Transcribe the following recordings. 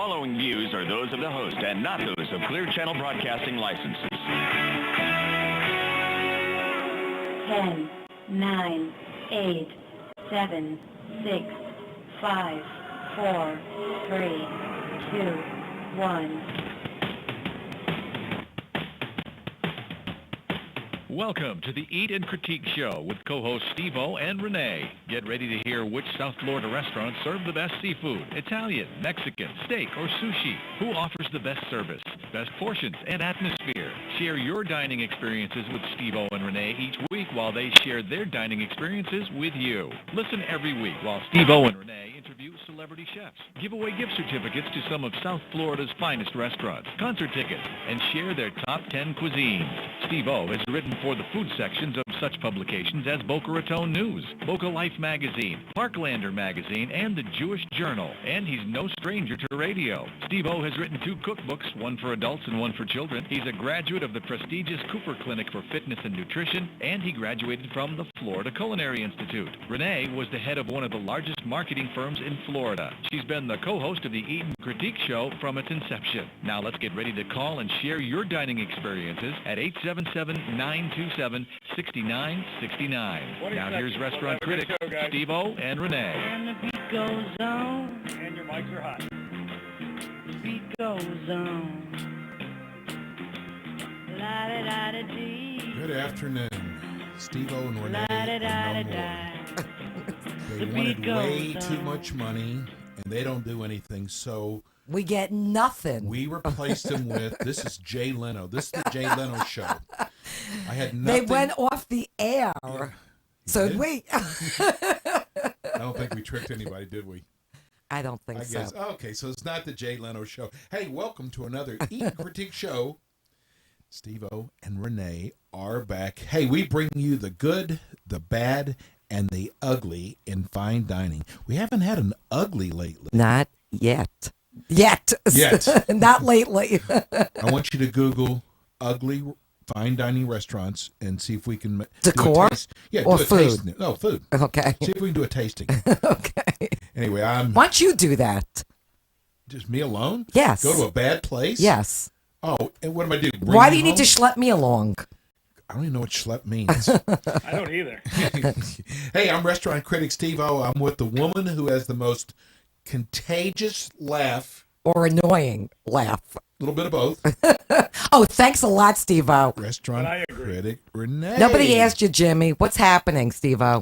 following views are those of the host and not those of Clear Channel Broadcasting licenses. 10, 9, 8, 7, 6, 5, 4, 3, 2, 1. Welcome to the Eat and Critique Show with co-hosts Steve-O and Renee. Get ready to hear which South Florida restaurants serve the best seafood, Italian, Mexican, steak, or sushi. Who offers the best service, best portions, and atmosphere. Share your dining experiences with Steve-O and Renee each week while they share their dining experiences with you. Listen every week while Steve-O and Renee interview celebrity chefs, give away gift certificates to some of South Florida's finest restaurants, concert tickets, and share their top 10 cuisines. Steve-O has written for the food sections of such publications as Boca Raton News, Boca Life Magazine, Parklander Magazine, and the Jewish Journal. And he's no stranger to radio. Steve-O has written 2 cookbooks, one for adults and one for children. He's a graduate of the prestigious Cooper Clinic for Fitness and Nutrition, and he graduated from the Florida Culinary Institute. Renee was the head of one of the largest marketing firms in Florida. She's been the co-host of the Eat and Critique Show from its inception. Now let's get ready to call and share your dining experiences at 877-927-6969. Now here's restaurant critic Steve-O and Renee. And the beat goes on. And your mics are hot. Beat goes on. La-da-da-da-dee. Good afternoon. Steve-O and Renee are no more. They wanted way too much money, and they don't do anything, so we get nothing. we replaced them with, this is Jay Leno. This is the Jay Leno show. I had nothing. They went off the air. Yeah. So did? we. I don't think we tricked anybody, did we? I don't think I so. guess. Okay, so it's not the Jay Leno show. Hey, welcome to another Eat and Critique show. Steve-O and Renee are back. Hey, we bring you the good, the bad, and the ugly in fine dining. We haven't had an ugly lately. Not yet. Yet. Not lately. I want you to Google ugly fine dining restaurants and see if we can Decor? do a taste. Yeah, Or do a food? tasting. No, food. Okay. See if we can do a tasting. Okay. Anyway, Why don't you do that? just me alone? Yes. Go to a bad place? Yes. Oh, and what do I do? Bring Why do you home? need to schlep me along? I don't even know what schlep means. I don't either. Hey, I'm restaurant critic Steve-O. I'm with the woman who has the most contagious laugh. Or annoying laugh. A little bit of both. Oh, thanks a lot, Steve-O. Restaurant I agree. critic Renee. Nobody asked you, Jimmy. What's happening, Steve-O?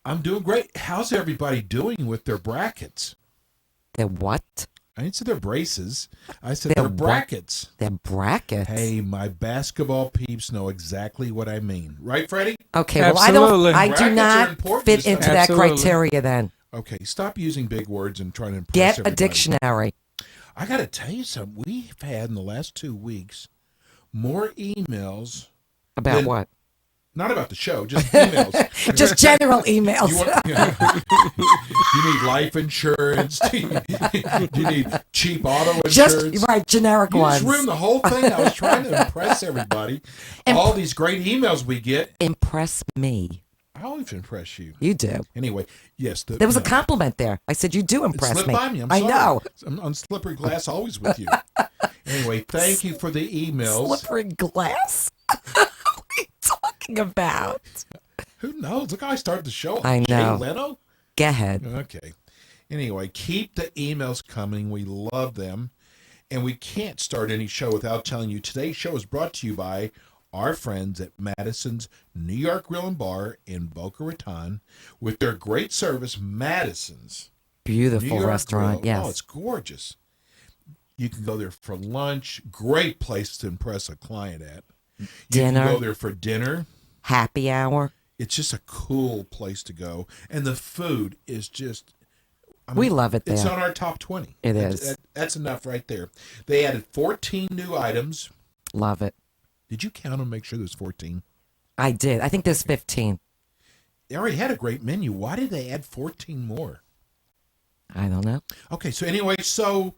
I'm doing great. How's everybody doing with their brackets? They're what? I didn't say their braces. I said They're their brackets. They're brackets. Hey, my basketball peeps know exactly what I mean. Right, Freddie? Okay, Absolutely. well, I do Brackets are not important fit to into some- that Absolutely. criteria then. Okay, stop using big words and trying to impress Get everybody. a dictionary. I got to tell you something. We've had in the last 2 weeks more emails. About Then- what? Not about the show, just emails. Just general emails. You need life insurance. You need cheap auto insurance. Just, right, generic You ones. just ruined the whole thing. I was trying to impress everybody. All these great emails we get. Impress me. I always impress you. You do. Anyway, yes. There was a compliment there. I said, you do It impress slipped me. by me. I'm I sorry. know. I'm on slippery glass always with you. Anyway, thank you for the emails. Slippery glass? What are you talking about? Who knows? Look how I started the show. I know. Jay Leno? Go ahead. Okay. Anyway, keep the emails coming. We love them. And we can't start any show without telling you today's show is brought to you by our friends at Madison's New York Grill and Bar in Boca Raton with their great service, Madison's New Beautiful York restaurant, Grill. yes. Oh, it's gorgeous. You can go there for lunch. Great place to impress a client at. You Dinner. can go there for dinner. Happy hour. It's just a cool place to go. And the food is just... We love it It's there. on our top 20. It is. That's enough right there. They added 14 new items. Love it. Did you count them? Make sure there's 14. I did. I think there's 15. They already had a great menu. Why did they add 14 more? I don't know. Okay, so anyway, so...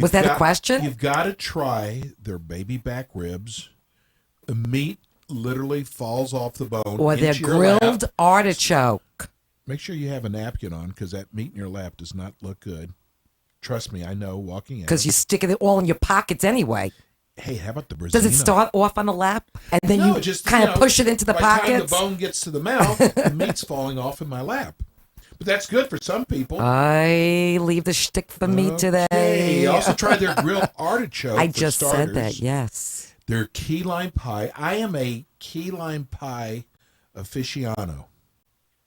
Was that a question? You've got to try their baby back ribs. The meat literally falls off the bone. Or their into your lap. grilled artichoke. Make sure you have a napkin on because that meat in your lap does not look good. Trust me, I know. Walking in. Because you stick it all in your pockets anyway. Hey, how about the Brazina? Does it start off on the lap and then No, you just, kind you of know, push it into the by the time pockets? the bone gets to the mouth, the meat's falling off in my lap. But that's good for some people. I leave the shtick for me Okay. today. Also tried their grilled artichoke. I for just said that. starters. Yes. Their key lime pie. I am a key lime pie aficionado.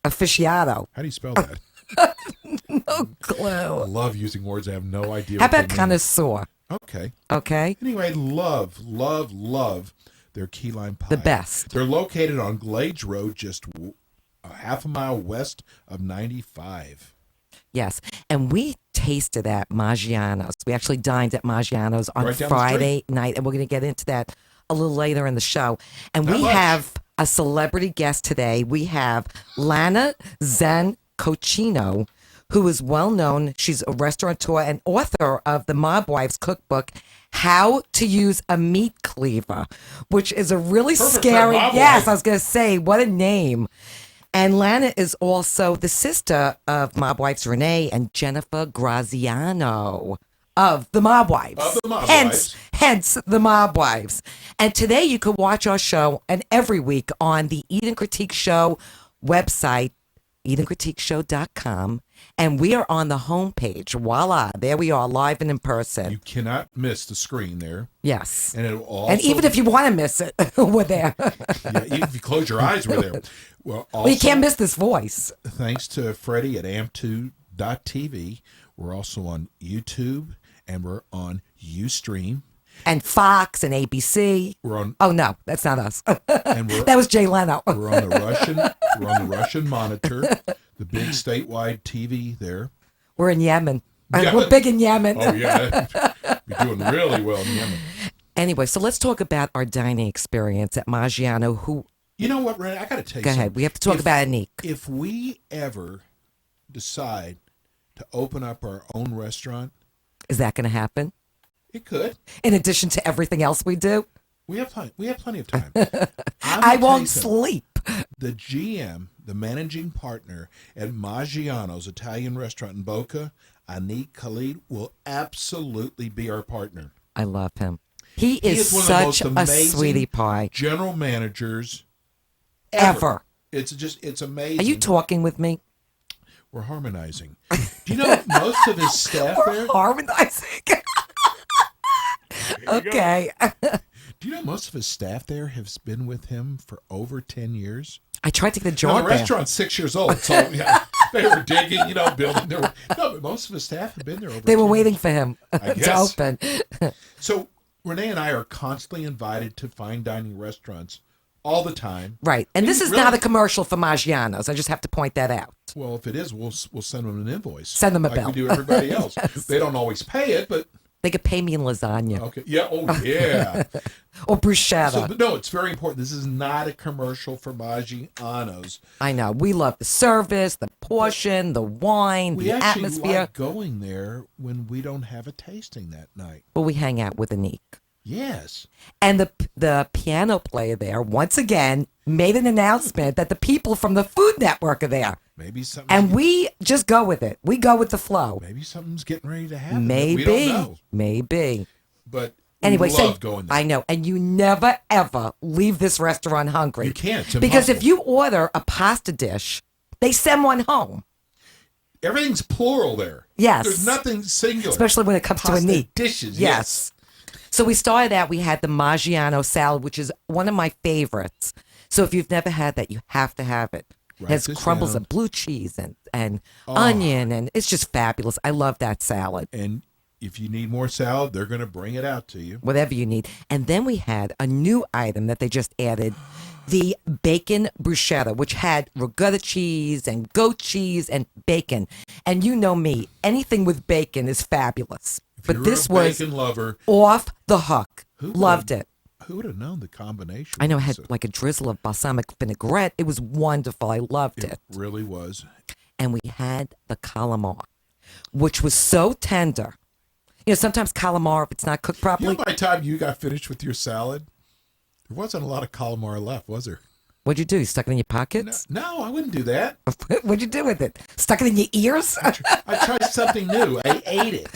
Aficionado. How do you spell that? No I clue. love using words I have no idea. How what they about mean. connoisseur? Okay. Okay. Anyway, love their key lime pie. The best. They're located on Glades Road, just a half a mile west of 95. Yes. And we tasted at Maggiano's. We actually dined at Maggiano's on Right down the Friday night, and we're going to get into that a little later in the show. And Not we much. have a celebrity guest today. We have Lana Zen Cochino, who is well known. She's a restaurateur and author of the Mob Wives cookbook, How to Use a Meat Cleaver, which is a really Perfect for scary. Mob Yes, Wife. I was going to say, what a name. And Lana is also the sister of Mob Wives Renee and Jennifer Graziano of the Mob Wives. Of the Mob hence, Wives. Hence the Mob Wives. And today you can watch our show and every week on the Eat and Critique Show website, eatandcritiqueshow.com. And we are on the homepage. Voila. There we are, live and in person. You cannot miss the screen there. Yes. And it'll also, And even if you want to miss it, we're there. yeah, even if you close your eyes, we're there. Well, also, Well, you can't miss this voice. thanks to Freddie at amp2.tv, we're also on YouTube and we're on Ustream. And Fox and ABC. We're on Oh, no, that's not us. and we're That was Jay Leno. We're on the Russian monitor, the big statewide TV there. We're in Yemen. Yeah. We're big in Yemen. Oh yeah, we're doing really well in Yemen. Anyway, so let's talk about our dining experience at Maggiano. Who? You know what, Ren? I got to tell you. Go ahead. something. We have to talk If- about Anik. If we ever decide to open up our own restaurant, Is that going to happen? it could. In addition to everything else we do, We have plenty. We have plenty of time. I won't sleep. The GM, the managing partner at Maggiano's Italian restaurant in Boca, Anik Khalid, will absolutely be our partner. I love him. He He is one of the such most a amazing sweetie pie. general managers Ever. It's amazing. Are you talking with me? We're harmonizing. Do you know most of his staff there? Harmonizing. Okay. Do you know most of his staff there has been with him for over 10 years? I tried to get a No, job the there. restaurant's 6 years old, so yeah, they were digging, building. No, but most of his staff have been there over. They were 10 waiting for him I to guess. open. So Renee and I are constantly invited to fine dining restaurants all the time. Right. And this is Really? not a commercial for Maggiano's. I just have to point that out. Well, if it is, we'll send them an invoice. Send them a like bill. we do everybody else. They don't always pay it, but They could pay me in lasagna okay. Yeah. Oh, yeah. or bruschetta. So, but no, it's very important. This is not a commercial for Maggiano's. I know. We love the service, the portion, the wine, We the actually atmosphere. like going there when we don't have a tasting that night. But we hang out with Anik. Yes. And the piano player there, once again, made an announcement that the people from the Food Network are there. Maybe something. And we just go with it. We go with the flow. Maybe something's getting ready to happen. that Maybe. We don't know. Maybe. But Anyway, we so love going there. I know, and you never ever leave this restaurant hungry. You can't. It's because if impossible. you order a pasta dish, they send one home. Everything's plural there. Yes. There's nothing singular. Especially when it comes Pasta to a neat. dishes. Yes. So we started out, we had the Maggiano salad, which is one of my favorites. So if you've never had that, you have to have it. It Write has this crumbles down. of blue cheese and Oh. onion, and it's just fabulous. I love that salad. And if you need more salad, they're going to bring it out to you. Whatever you need. And then we had a new item that they just added, the bacon bruschetta, which had regatta cheese and goat cheese and bacon. And you know me, anything with bacon is fabulous. If But you're this a was bacon lover, off the hook. Who Loved would- it. who would have known the combination? I know it had was? like a drizzle of balsamic vinaigrette. It was wonderful. I loved It it. really was. And we had the calamar, which was so tender. You know, sometimes calamar, if it's not cooked You properly, know, by the time you got finished with your salad, there wasn't a lot of calamari left, was there? What'd you do? You stuck it in your pockets? No, I wouldn't do that. What'd you do with it? Stuck it in your ears? I tried something new. I ate it.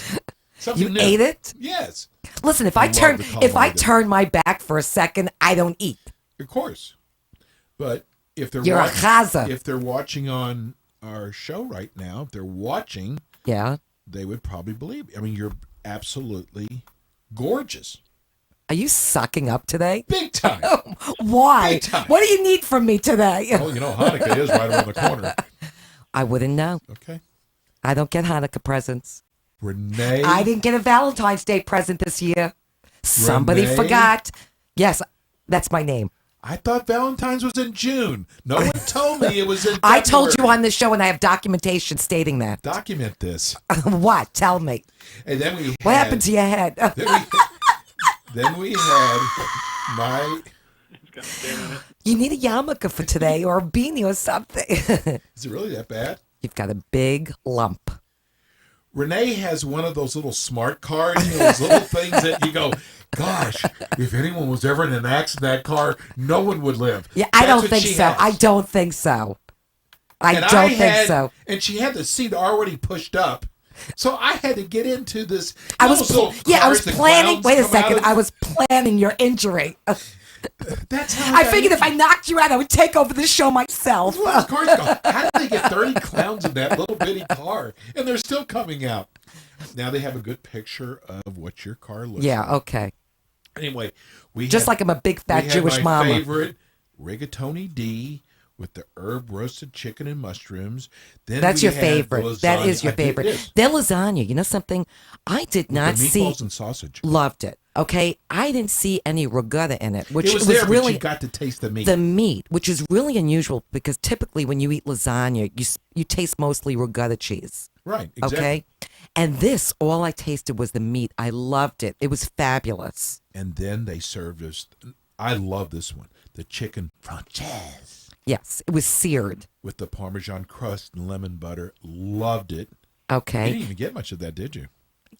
Something You new. ate it? Yes, Listen, if I I love turn the if I Colorado. turn my back for a second, I don't eat. of course. But if they're You're a chaza. if they're watching on our show right now, if they're watching, Yeah. they would probably believe. I mean, you're absolutely gorgeous, Are you sucking up today? big time. Why? Big time. What do you need from me today? Well, you know, Hanukkah is right around the corner. I wouldn't know. Okay, I don't get Hanukkah presents. Renee. I didn't get a Valentine's Day present this year. Somebody Renee? forgot. Yes, that's my name. I thought Valentine's was in June. No one told me it was in. I told you February. on this show, and I have documentation stating that. Document this. What? Tell me. And then we. What had, happened to your head? Then we had my. You need a yarmulke for today, or a beanie, or something. Is it really that bad? You've got a big lump. Renee has one of those little smart cards, you know, those little things that you go, gosh, if anyone was ever in an accident in that car, no one would live. Yeah, I That's don't what think she so. has. I don't think so. I And don't think had- so. And she had the seat already pushed up. So I had to get into this. I you know was those little I was cars that planning. clowns Wait a come out second. of? I was planning your injury. That's how I got figured if I injured. knocked you out, I would take over the show myself. Those cars go, how did they get 30 clowns in that little bitty car? And they're still coming out. Now they have a good picture of what your car looks Yeah. like. Okay. Anyway, we Just had- like I'm a big fat we had Jewish my mama. favorite rigatoni D with the herb roasted chicken and mushrooms. Then That's we your had favorite. the That lasagna. is your It favorite. is. Their lasagna. You know something? I did With not the see. meatballs and sausage. Loved it. Okay. I didn't see any regatta in it, which It was there, but really you got to taste the meat. the meat, which is really unusual because typically when you eat lasagna, you taste mostly regatta cheese. Right, exactly. Okay. And this, all I tasted was the meat. I loved it. It was fabulous. And then they served us. I love this one, the chicken francaise Yes, it was seared. with the Parmesan crust and lemon butter. Loved it. Okay. You didn't even get much of that, did you?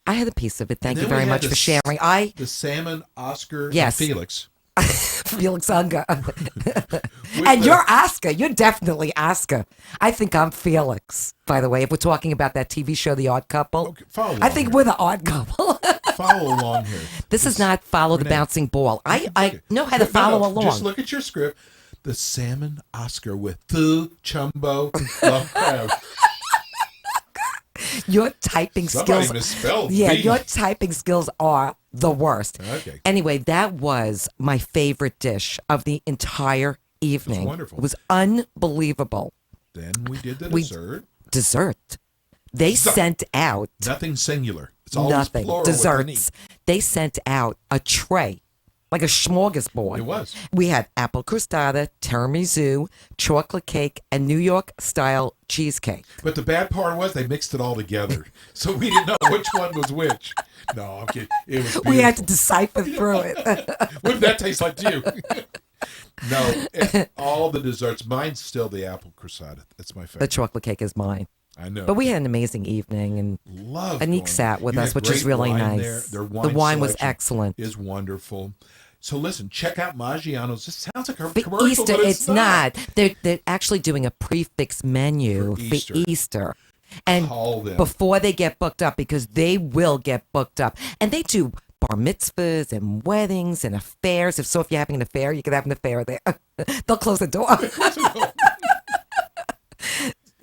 I had a piece of it. Thank And you then we very had much the for sharing. I, The salmon, Oscar, Yes. and Felix. Felix Unger. With And the- you're Oscar. You're definitely Oscar. I think I'm Felix, by the way, if we're talking about that TV show, The Odd Couple. Okay, follow I along think here. we're the odd couple. Follow along here. This is not follow the Renee. bouncing ball. I Okay. know how to No, follow no, along. Just look at your script. The salmon Oscar with Fu Chumbo love crab. Your typing Somebody skills. misspelled Yeah, V. your typing skills are the worst. Okay. Anyway, that was my favorite dish of the entire evening. wonderful. It was unbelievable. Then we did the We- dessert. Dessert. They Dessert. sent out Nothing singular. It's always nothing. plural with an E. Desserts. They sent out a tray, like a smorgasbord. It was. We had apple crostata, tiramisu, chocolate cake, and New York style cheesecake. But the bad part was they mixed it all together, so we didn't know which one was which. No, I'm kidding. It was beautiful. We had to decipher through it. What did that taste like to you? No, all the desserts. Mine's still the apple crostata. That's my The favorite. chocolate cake is mine. I know. But we had an amazing evening, and love. Anik going. sat with You us, had which is great really wine nice. there. Their The wine was selection excellent. Is wonderful. So listen, check out Maggiano's. This sounds like a For commercial, Easter, but it's not. They're actually doing a prefix menu For for Easter. Easter. And Call them. before they get booked up, because they will get booked up. And they do bar mitzvahs and weddings and affairs. If you're having an affair, you can have an affair there. They'll close the door.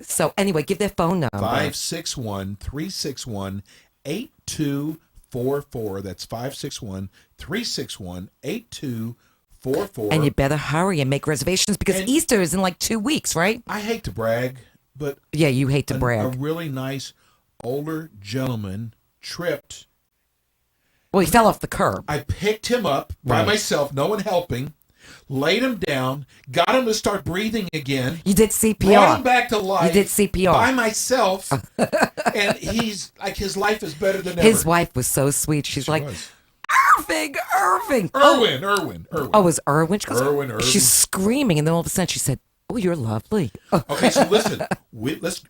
So anyway, give their phone number. 561-361-8244. That's 561-361-8244. And you better hurry and make reservations because And- Easter is in like 2 weeks, right? I hate to brag, but Yeah, you hate to a brag. really nice older gentleman tripped. Well, he fell off the curb. I picked him up by Right. myself, no one helping, laid him down, got him to start breathing again, You did brought CPR. him back to life. You did CPR. by myself, and he's like his life is better than His ever. wife was so sweet. She's She like, was. Irving. Irwin. Oh, it was Irwin? She goes, Irwin. She's screaming, and then all of a sudden she said, "Oh, you're lovely." Okay, so listen,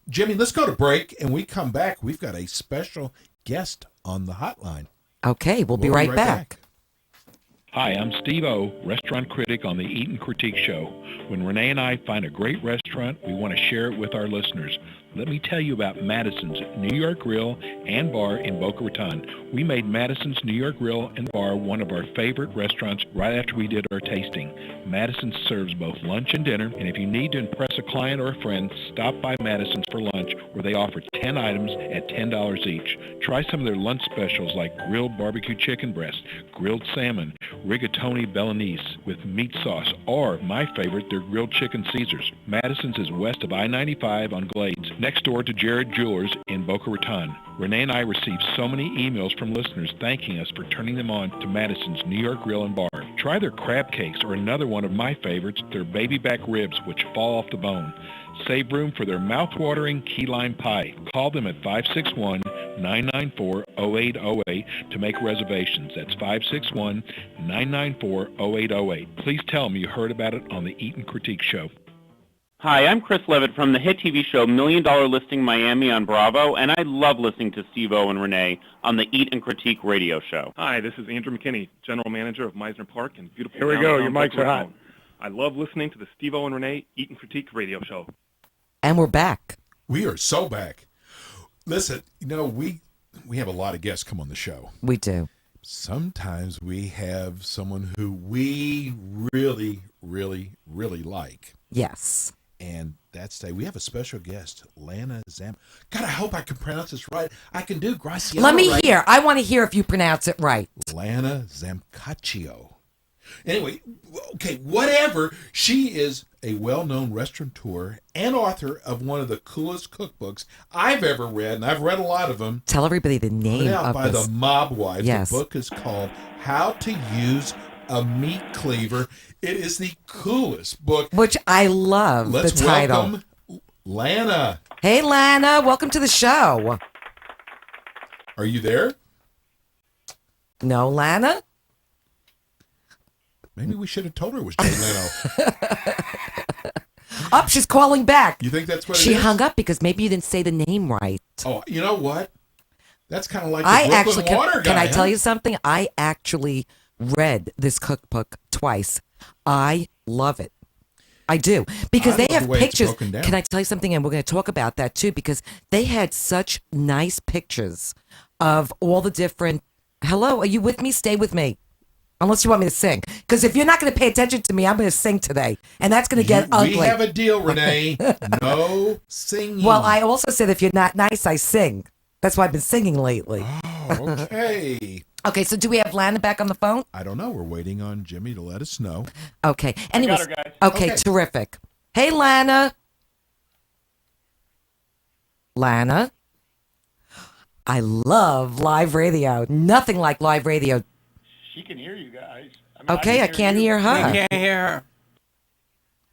Jimmy, let's go to break, and we come back. We've got a special guest on the hotline. Okay, we'll be right back. Hi, I'm Steve O, restaurant critic on the Eat and Critique Show. When Renee and I find a great restaurant, we want to share it with our listeners. Let me tell you about Madison's New York Grill and Bar in Boca Raton. We made Madison's New York Grill and Bar one of our favorite restaurants right after we did our tasting. Madison serves both lunch and dinner, and if you need to impress a client or a friend, stop by Madison's for lunch, where they offer 10 items at $10 each. Try some of their lunch specials like grilled barbecue chicken breast, grilled salmon, rigatoni Bolognese with meat sauce, or, my favorite, their grilled chicken Caesars. Madison's is west of I-95 on Glades, next door to Jared Jewelers in Boca Raton. Renee and I received so many emails from listeners thanking us for turning them on to Madison's New York Grill and Bar. Try their crab cakes, or another one of my favorites, their baby back ribs, which fall off the bone. Save room for their mouth-watering key lime pie. Call them at 561-994-0808 to make reservations. That's 561-994-0808. Please tell them you heard about it on the Eat and Critique Show. Hi, I'm Chris Levitt from the hit TV show $1 Million Listing Miami on Bravo, and I love listening to Steve-O and Renee on the Eat and Critique radio show. Hi, this is Andrew McKinney, General Manager of Meisner Park in beautiful Here we go, your downtown mics are hot. Boca Raton. I love listening to the Steve-O and Renee Eat and Critique radio show. And we're back. We are so back. Listen, we have a lot of guests come on the show. We do. Sometimes we have someone who we really, really, really like. Yes. And that's today. We have a special guest, Lana Zam. God, I hope I can pronounce this right. I can do Graciano. Let me right. hear. I want to hear if you pronounce it right. Lana Zamcaccio. Anyway, okay, whatever. She is a well-known restaurateur and author of one of the coolest cookbooks I've ever read, and I've read a lot of them. Tell everybody the name Put out of by this. the Mob Wives. Yes. The book is called How to Use a Meat Cleaver. It is the coolest book. Which I love Let's the title. welcome Lana. Hey, Lana. Welcome to the show. Are you there? No, Lana? Maybe we should have told her it was Jay Leno. Up, she's calling back. You think that's what She it is? hung up because maybe you didn't say the name right. Oh, you know what? That's kind of like the I Brooklyn actually Water guy. can I huh? tell you something? I actually read this cookbook twice. I love it. I do because I they love have the way it's pictures. broken down. Can I tell you something? And we're going to talk about that too because they had such nice pictures of all the different. Hello, are you with me? Stay with me. Unless you want me to sing. Because if you're not going to pay attention to me, I'm going to sing today. And that's going to get ugly. We have a deal, Renee. No singing. Well, I also said if you're not nice, I sing. That's why I've been singing lately. Oh, okay. Okay, so do we have Lana back on the phone? I don't know. We're waiting on Jimmy to let us know. Okay. Anyways, her, guys. okay, terrific. Hey, Lana. Lana. I love live radio. Nothing like live radio. She can hear you guys. Okay, I can't hear her. I can't hear her.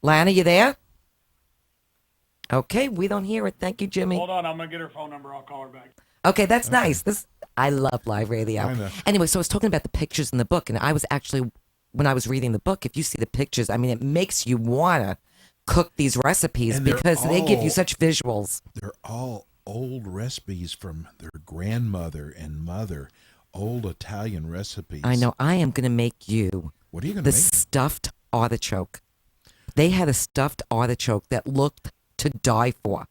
Lana, you there? Okay, we don't hear it. Thank you, Jimmy. Hold on, I'm going to get her phone number. I'll call her back. Okay, that's nice. I love live radio. I know. Anyway, so I was talking about the pictures in the book, and I was actually, when I was reading the book, if you see the pictures, I mean, it makes you want to cook these recipes And they're because they give you all- such visuals. They're all old recipes from their grandmother and mother. Old Italian recipes. I know. I am going to make you What are you going the to make? stuffed artichoke. They had a stuffed artichoke that looked to die for.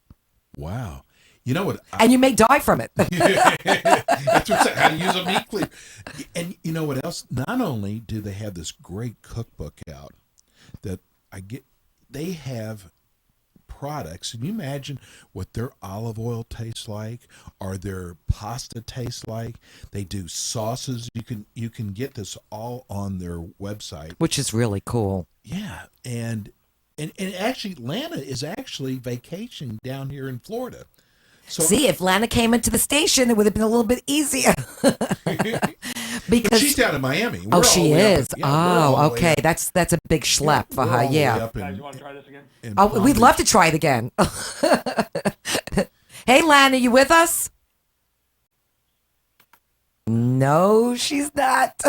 Wow. You know what? And you may die from it. That's what I'm saying. How to use a meat cleaver. And you know what else? Not only do they have this great cookbook out that they have products. Can you imagine what their olive oil tastes like or their pasta tastes like? They do sauces. You can get this all on their website. Which is really cool. Yeah. And actually Lana is actually vacationing down here in Florida. So See, if Lana came into the station, it would have been a little bit easier. but Because she's down in Miami. We're oh, all she the way up is. in- yeah, we're all the way Okay. up- That's a big schlep for we're her. all the way Yeah. up in- Guys, you want to try this again? in Oh, Palm we'd love to Beach. try it again. Hey, Lana, you with us? No, she's not.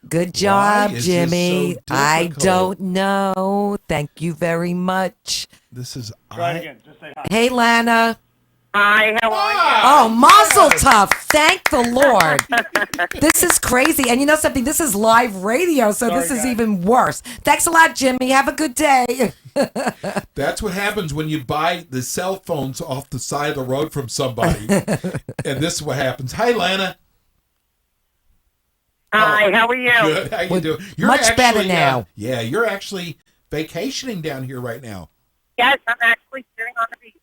Good job, is this Jimmy. so I difficult? don't know. Thank you very much. This is Try it again. Just say hi. Hey, Lana. Hi, how are you? Oh, Mazel Tov. Thank the Lord. This is crazy. And you know something? This is live radio, so this is even worse. Thanks a lot, Jimmy. Have a good day. That's what happens when you buy the cell phones off the side of the road from somebody. And this is what happens. Hi, Lana. Hi, how are you? Good. How you doing? You're much better now. Yeah, you're actually vacationing down here right now. Yes, I'm actually sitting on the beach.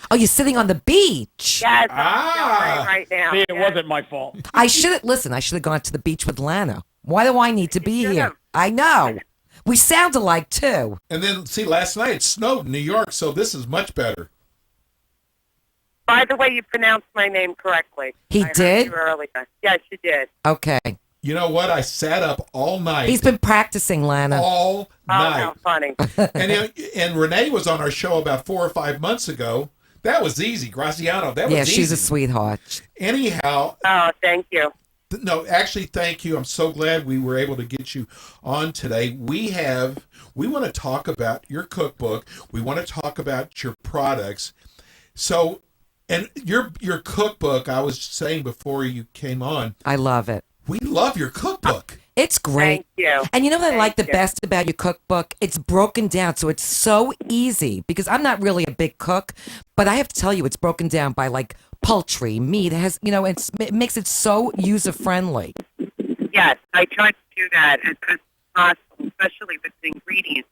Oh, you're sitting on the beach. Yes, I'm right now. See, it wasn't my fault. I should have gone to the beach with Lana. Why do I need to be here? I know. We sound alike, too. And then, see, last night it snowed in New York, so this is much better. By the way, you pronounced my name correctly. He I did? heard you earlier. Yes, you did. Okay. You know what? I sat up all night. He's been practicing, Lana. All night. How funny. And Renee was on our show about 4 or 5 months ago. That was easy, Graziano. That was Yeah, easy. she's a sweetheart. Anyhow. Oh, thank you. No, actually, thank you. I'm so glad we were able to get you on today. We want to talk about your cookbook. We want to talk about your products. So, and your cookbook, I was saying before you came on. I love it. We love your cookbook. It's great. Thank you. And you know what I like the you. best about your cookbook? It's broken down, so it's so easy because I'm not really a big cook, but I have to tell you, it's broken down by like poultry, meat. It has, it makes it so user friendly. Yes, I try to do that as best as possible, especially with the ingredients.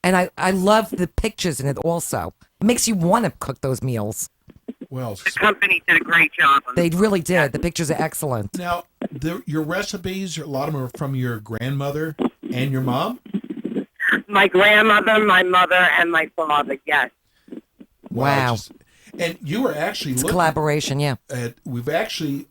And I love the pictures in it also. It makes you want to cook those meals. Well, The company did a great job on They it. really did. The pictures are excellent. now, your recipes, a lot of them are from your grandmother and your mom? My grandmother, my mother, and my father, yes. Wow. And you were actually It's looking collaboration, yeah. we've actually,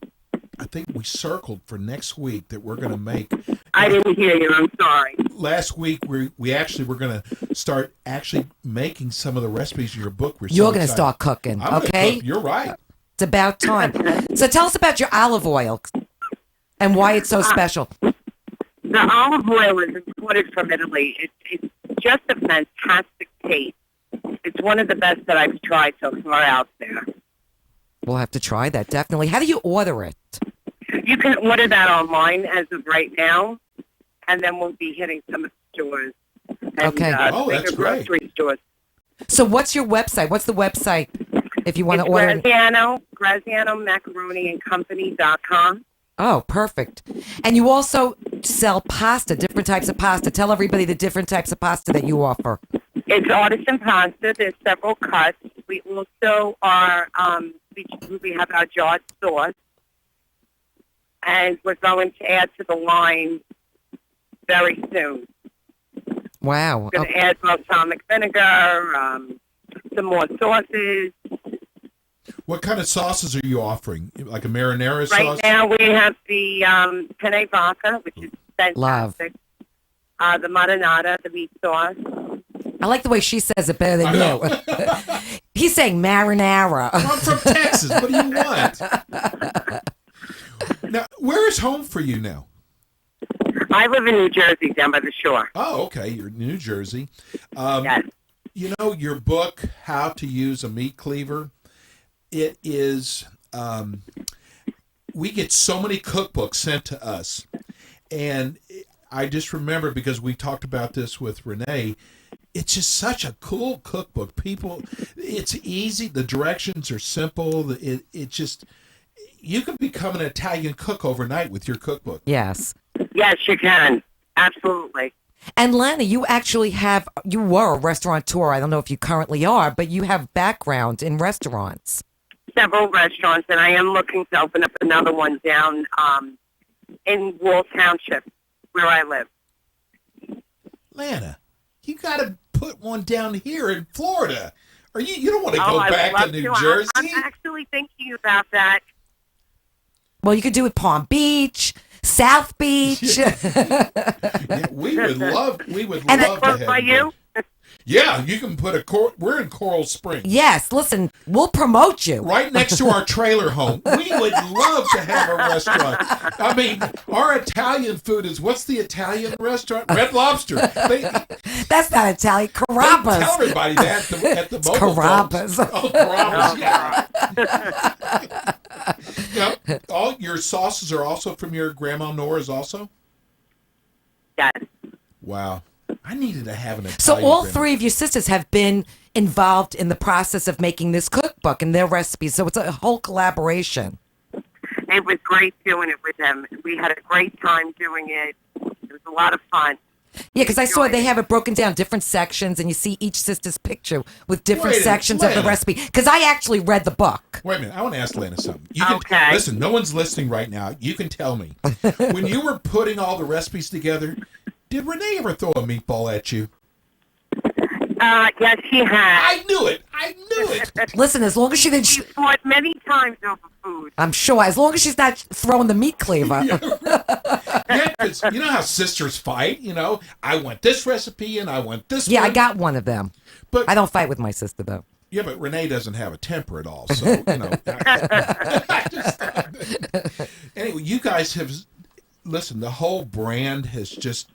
I think we circled for next week that we're going to make. I didn't hear you. I'm sorry. Last week we actually were going to start actually making some of the recipes in your book. You're going to start cooking, I'm gonna okay? cook. You're right. It's about time. So tell us about your olive oil and why it's so special. The olive oil is imported from Italy. It's just a fantastic taste. It's one of the best that I've tried so far out there. We'll have to try that, definitely. How do you order it? You can order that online as of right now, and then we'll be hitting some of the stores. And, Okay. Oh, bigger that's great. grocery stores. So what's your website? What's the website if you want to order it? Graziano Macaroni and Company.com. Oh, perfect. And you also sell pasta, different types of pasta. Tell everybody the different types of pasta that you offer. It's artisan pasta. There's several cuts. We also are, we have our jarred sauce. And we're going to add to the line very soon. Wow. We're going to add balsamic vinegar, some more sauces. What kind of sauces are you offering? Like a marinara sauce? Right now we have the penne vodka, which is fantastic. Love. The marinara, the meat sauce. I like the way she says it better than you. He's saying marinara. I'm from Texas. What do you want? Now, where is home for you now? I live in New Jersey, down by the shore. Oh, okay. You're in New Jersey. Yes. You know, your book, How to Use a Meat Cleaver, it is, we get so many cookbooks sent to us. And I just remember, because we talked about this with Renee, it's just such a cool cookbook. People, it's easy. The directions are simple. It just, you can become an Italian cook overnight with your cookbook. Yes. Yes, you can. Absolutely. And Lana, you actually you were a restaurateur. I don't know if you currently are, but you have background in restaurants. Several restaurants, and I am looking to open up another one down in Wall Township, where I live. Lana, you got to put one down here in Florida. Or you don't want to go I'd back love to New to. Jersey? I'm actually thinking about that. Well, you could do it Palm Beach, South Beach. Yeah, we would love And to close have by you? Yeah, you can put we're in Coral Springs. Yes, listen, we'll promote you. Right next to our trailer home. We would love to have a restaurant. I mean, our Italian food is, what's the Italian restaurant? Red Lobster. That's not Italian. Carrabba's. Tell everybody that at the mobile Carrabba's. phones. Oh, Carrabba's, yeah. All your sauces are also from your Grandma Nora's also? Yes. Wow. I needed to have an Italian So all grandma. three of your sisters have been involved in the process of making this cookbook and their recipes. So it's a whole collaboration. It was great doing it with them. We had a great time doing it. It was a lot of fun. Yeah, because I saw they have it broken down, different sections, and you see each sister's picture with different Wait a minute, sections of the Lana. recipe. Because I actually read the book. Wait a minute. I want to ask Lana something. You can, Okay. Listen, no one's listening right now. You can tell me. When you were putting all the recipes together, did Renee ever throw a meatball at you? Yes, she had. I knew it. I knew it. Listen, as long as she didn't, She fought many times over food. I'm sure, as long as she's not throwing the meat cleaver. Yeah, 'cause you know how sisters fight? You know, I want this recipe and I want this Yeah, I one. got one of them. But I don't fight with my sister, though. yeah, but Renee doesn't have a temper at all. So, you know. I just thought that- Anyway, you guys have, listen, the whole brand has just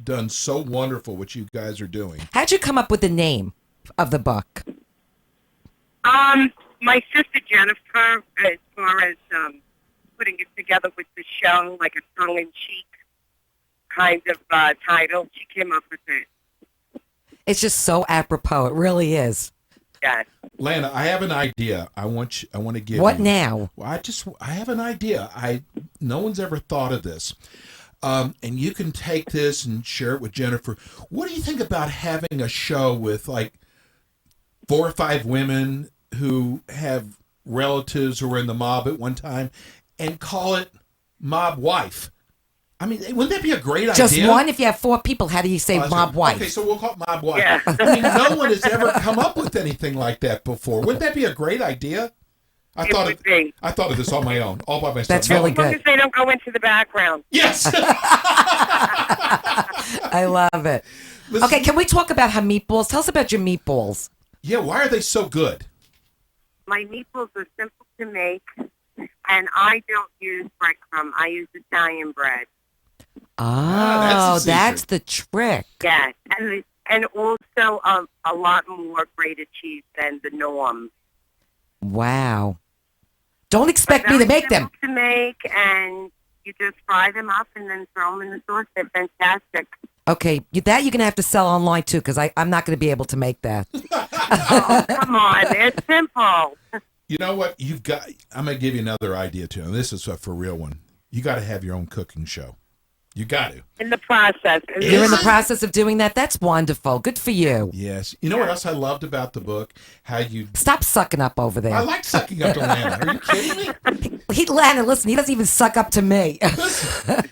done so wonderful what you guys are doing. How'd you come up with the name of the book? My sister Jennifer, as far as putting it together with the show, like a tongue-in-cheek kind of title, she came up with it. It's just so apropos. It really is. Yes. Lana, I have an idea. I want to give What you. now? Well, I have an idea. No one's ever thought of this. And you can take this and share it with Jennifer. What do you think about having a show with like 4 or 5 women who have relatives who were in the mob at one time and call it Mob Wife? I mean, wouldn't that be a great idea? Just one? If you have 4 people, how do you say Oh, that's mob right. wife? Okay, so we'll call it Mob Wife. Yeah. I mean, no one has ever come up with anything like that before. Wouldn't that be a great idea? I It thought would be. I thought of this on my own, all by myself. That's really As long good. as they don't go into the background. Yes. I love it. Listen- Okay, can we talk about her meatballs? Tell us about your meatballs. Yeah, why are they so good? My meatballs are simple to make, and I don't use breadcrumb. I use Italian bread. Oh, that's the that's secret. the trick. Yes, and also a lot more grated cheese than the norm. Wow. Don't expect me to make them. To make, and you just fry them up and then throw them in the sauce. They're fantastic. Okay, that you're going to have to sell online too, because I'm not going to be able to make that. Oh, come on, they're simple. You know what? I'm going to give you another idea too. And this is a for real one. You got to have your own cooking show. You got to. In the process. You're in the process of doing that? That's wonderful. Good for you. Yes. You know what else I loved about the book? How you. Stop sucking up over I there. like sucking up to Lana. Are you kidding me? Lana, listen, he doesn't even suck up to me. Listen,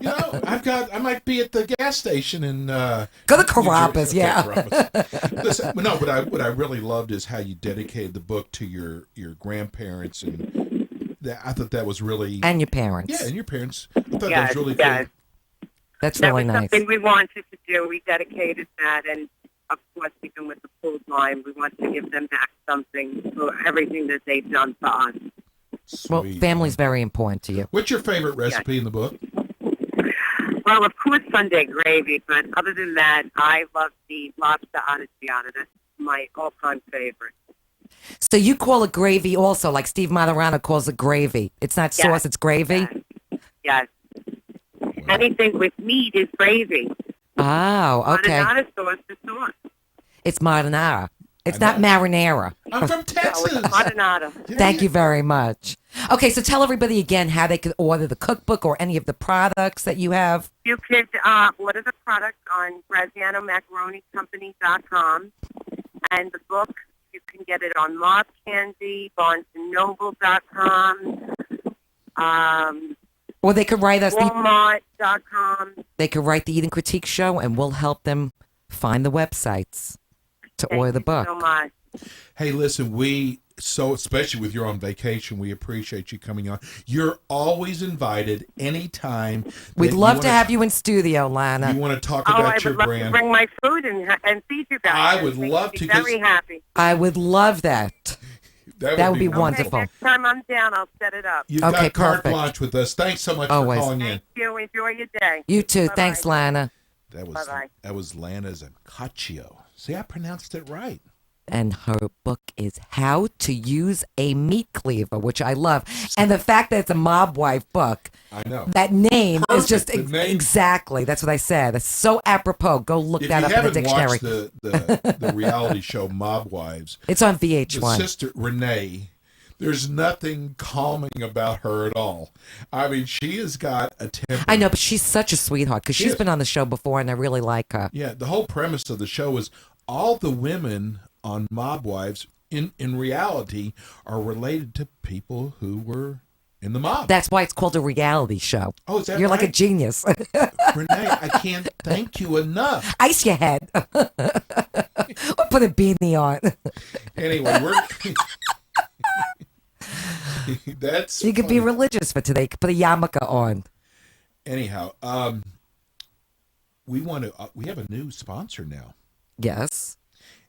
you know, I might be at the gas station and Go to Carrabba's, yeah. Carrabba's. Listen, no, what I really loved is how you dedicated the book to your grandparents, and I thought that was really And your parents. yeah, and your parents. I thought that Yes, was really yes. cool. That's That really was nice. something we wanted to do. We dedicated that, and of course, even with the food line, we want to give them back something for everything that they've done for us. Well, Sweet. family's very important to you. What's your favorite recipe in the book? Well, of course, Sunday gravy, but other than that, I love the lobster arrabbiata. That's my all-time favorite. So you call it gravy also, like Steve Matarano calls it gravy. It's not Yes. sauce, it's gravy? Yes. Anything with meat is gravy. Oh, okay. Not a sauce is sauce. It's marinara. It's not marinara. I'm from No, Texas. it's marinara. Thank you very much. Okay, so tell everybody again how they could order the cookbook or any of the products that you have. You could order the product on GrazianoMacaroniCompany.com, and the book, you can get it on Mob Candy, BarnesandNoble.com, Or they could write us. Walmart.com. They could write the Eat and Critique Show, and we'll help them find the websites to order the book. So much. Hey, listen, we so especially with you're on vacation, we appreciate you coming on. You're always invited anytime. We'd love to have you in studio, Lana. You want to talk Oh, I about would your love brand. to bring my food and feed you guys. I would It makes love me to, 'cause- Very happy. I would love that. That would be wonderful. Okay, next time I'm down, I'll set it up. You've Okay, got carte perfect. blanche with us. Thanks so much Always. for calling in. Thank you. Enjoy your day. You too. Bye-bye. Thanks, Lana. Bye-bye. That was Lana Zancaccio. See, I pronounced it right. And her book is How to Use a Meat Cleaver, which I love. And the fact that it's a mob wife book, I know. that name is just Perfect. The name- exactly. That's what I said. It's so apropos. Go look If that you up in the haven't dictionary. watched the reality show Mob Wives, It's on the VH1. sister Renee, there's nothing calming about her at all. I mean, she has got a temper. I know, but she's such a sweetheart because she's Yes. been on the show before, and I really like her. Yeah, the whole premise of the show is all the women on Mob Wives in reality are related to people who were in the mob. That's why it's called a reality show. Oh, is that You're like a right? genius. Renee, I can't thank you enough. Ice your head. Or put a beanie on. Anyway, that's You could be funny. religious for today. You could put a yarmulke on. Anyhow, we want to. We have a new sponsor now, Yes.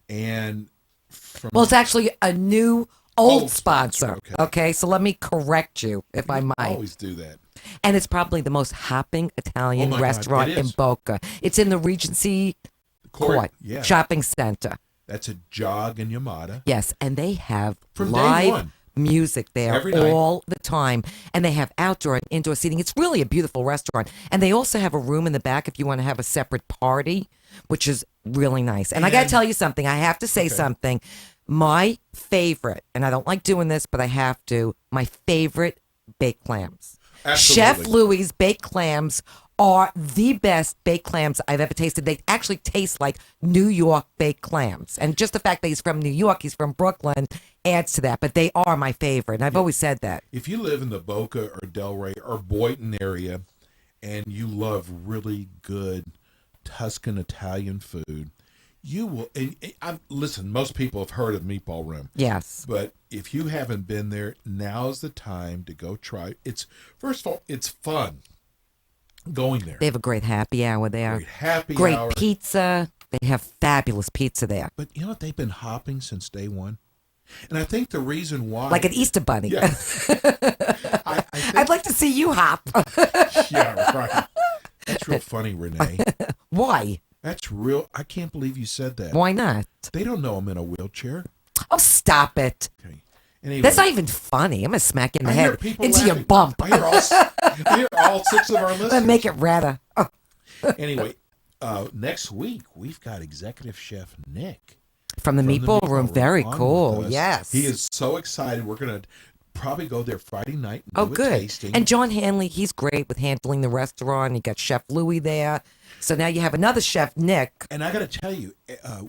and from Well, it's actually a new old Old sponsor. sponsor, okay. So let me correct you, if I might. always do that. And it's probably the most hopping Italian Oh my God, restaurant it in is. Boca. It's in the Regency Court Yeah, Shopping Center. that's a jog in Yamada. Yes, and they have From day live one. music there Every night. all the time. And they have outdoor and indoor seating. It's really a beautiful restaurant. And they also have a room in the back if you want to have a separate party, which is really nice. And I got to And- tell you something. I have to say something. My favorite, and I don't like doing this, but I have to, my favorite baked clams. Chef Absolutely. Louie's baked clams are the best baked clams I've ever tasted. They actually taste like New York baked clams. And just the fact that he's from New York, he's from Brooklyn, adds to that. But they are my favorite. And I've always said that. If you live in the Boca or Delray or Boynton area, and you love really good Tuscan Italian food, you will. Listen, most people have heard of Meatball Room. Yes. But if you haven't been there, now's the time to go try. It's first of all, it's fun going there. They have a great happy hour there. Great happy Great hour. pizza. They have fabulous pizza there. But you know what? They've been hopping since day one, and I think the reason why, Like an Easter bunny. Yeah. I think, I'd like to see you hop. yeah, right. That's real funny, Renee. Why? That's real. I can't believe you said that. Why not? They don't know I'm in a wheelchair. Oh, stop it. Okay. Anyway, That's not even funny. I'm going to smack you in the I hear head people into your laughing. bump. I hear all 6 of our I'm going listeners. to make it redder. Oh, Anyway, next week we've got Executive Chef Nick from the from Meatball Room. Very on cool. with us. Yes. He is so excited. We're going to probably go there Friday night and Oh, do a good. tasting. And John Hanley, he's great with handling the restaurant. You got Chef Louie there. So now you have another Chef, Nick. And I got to tell you,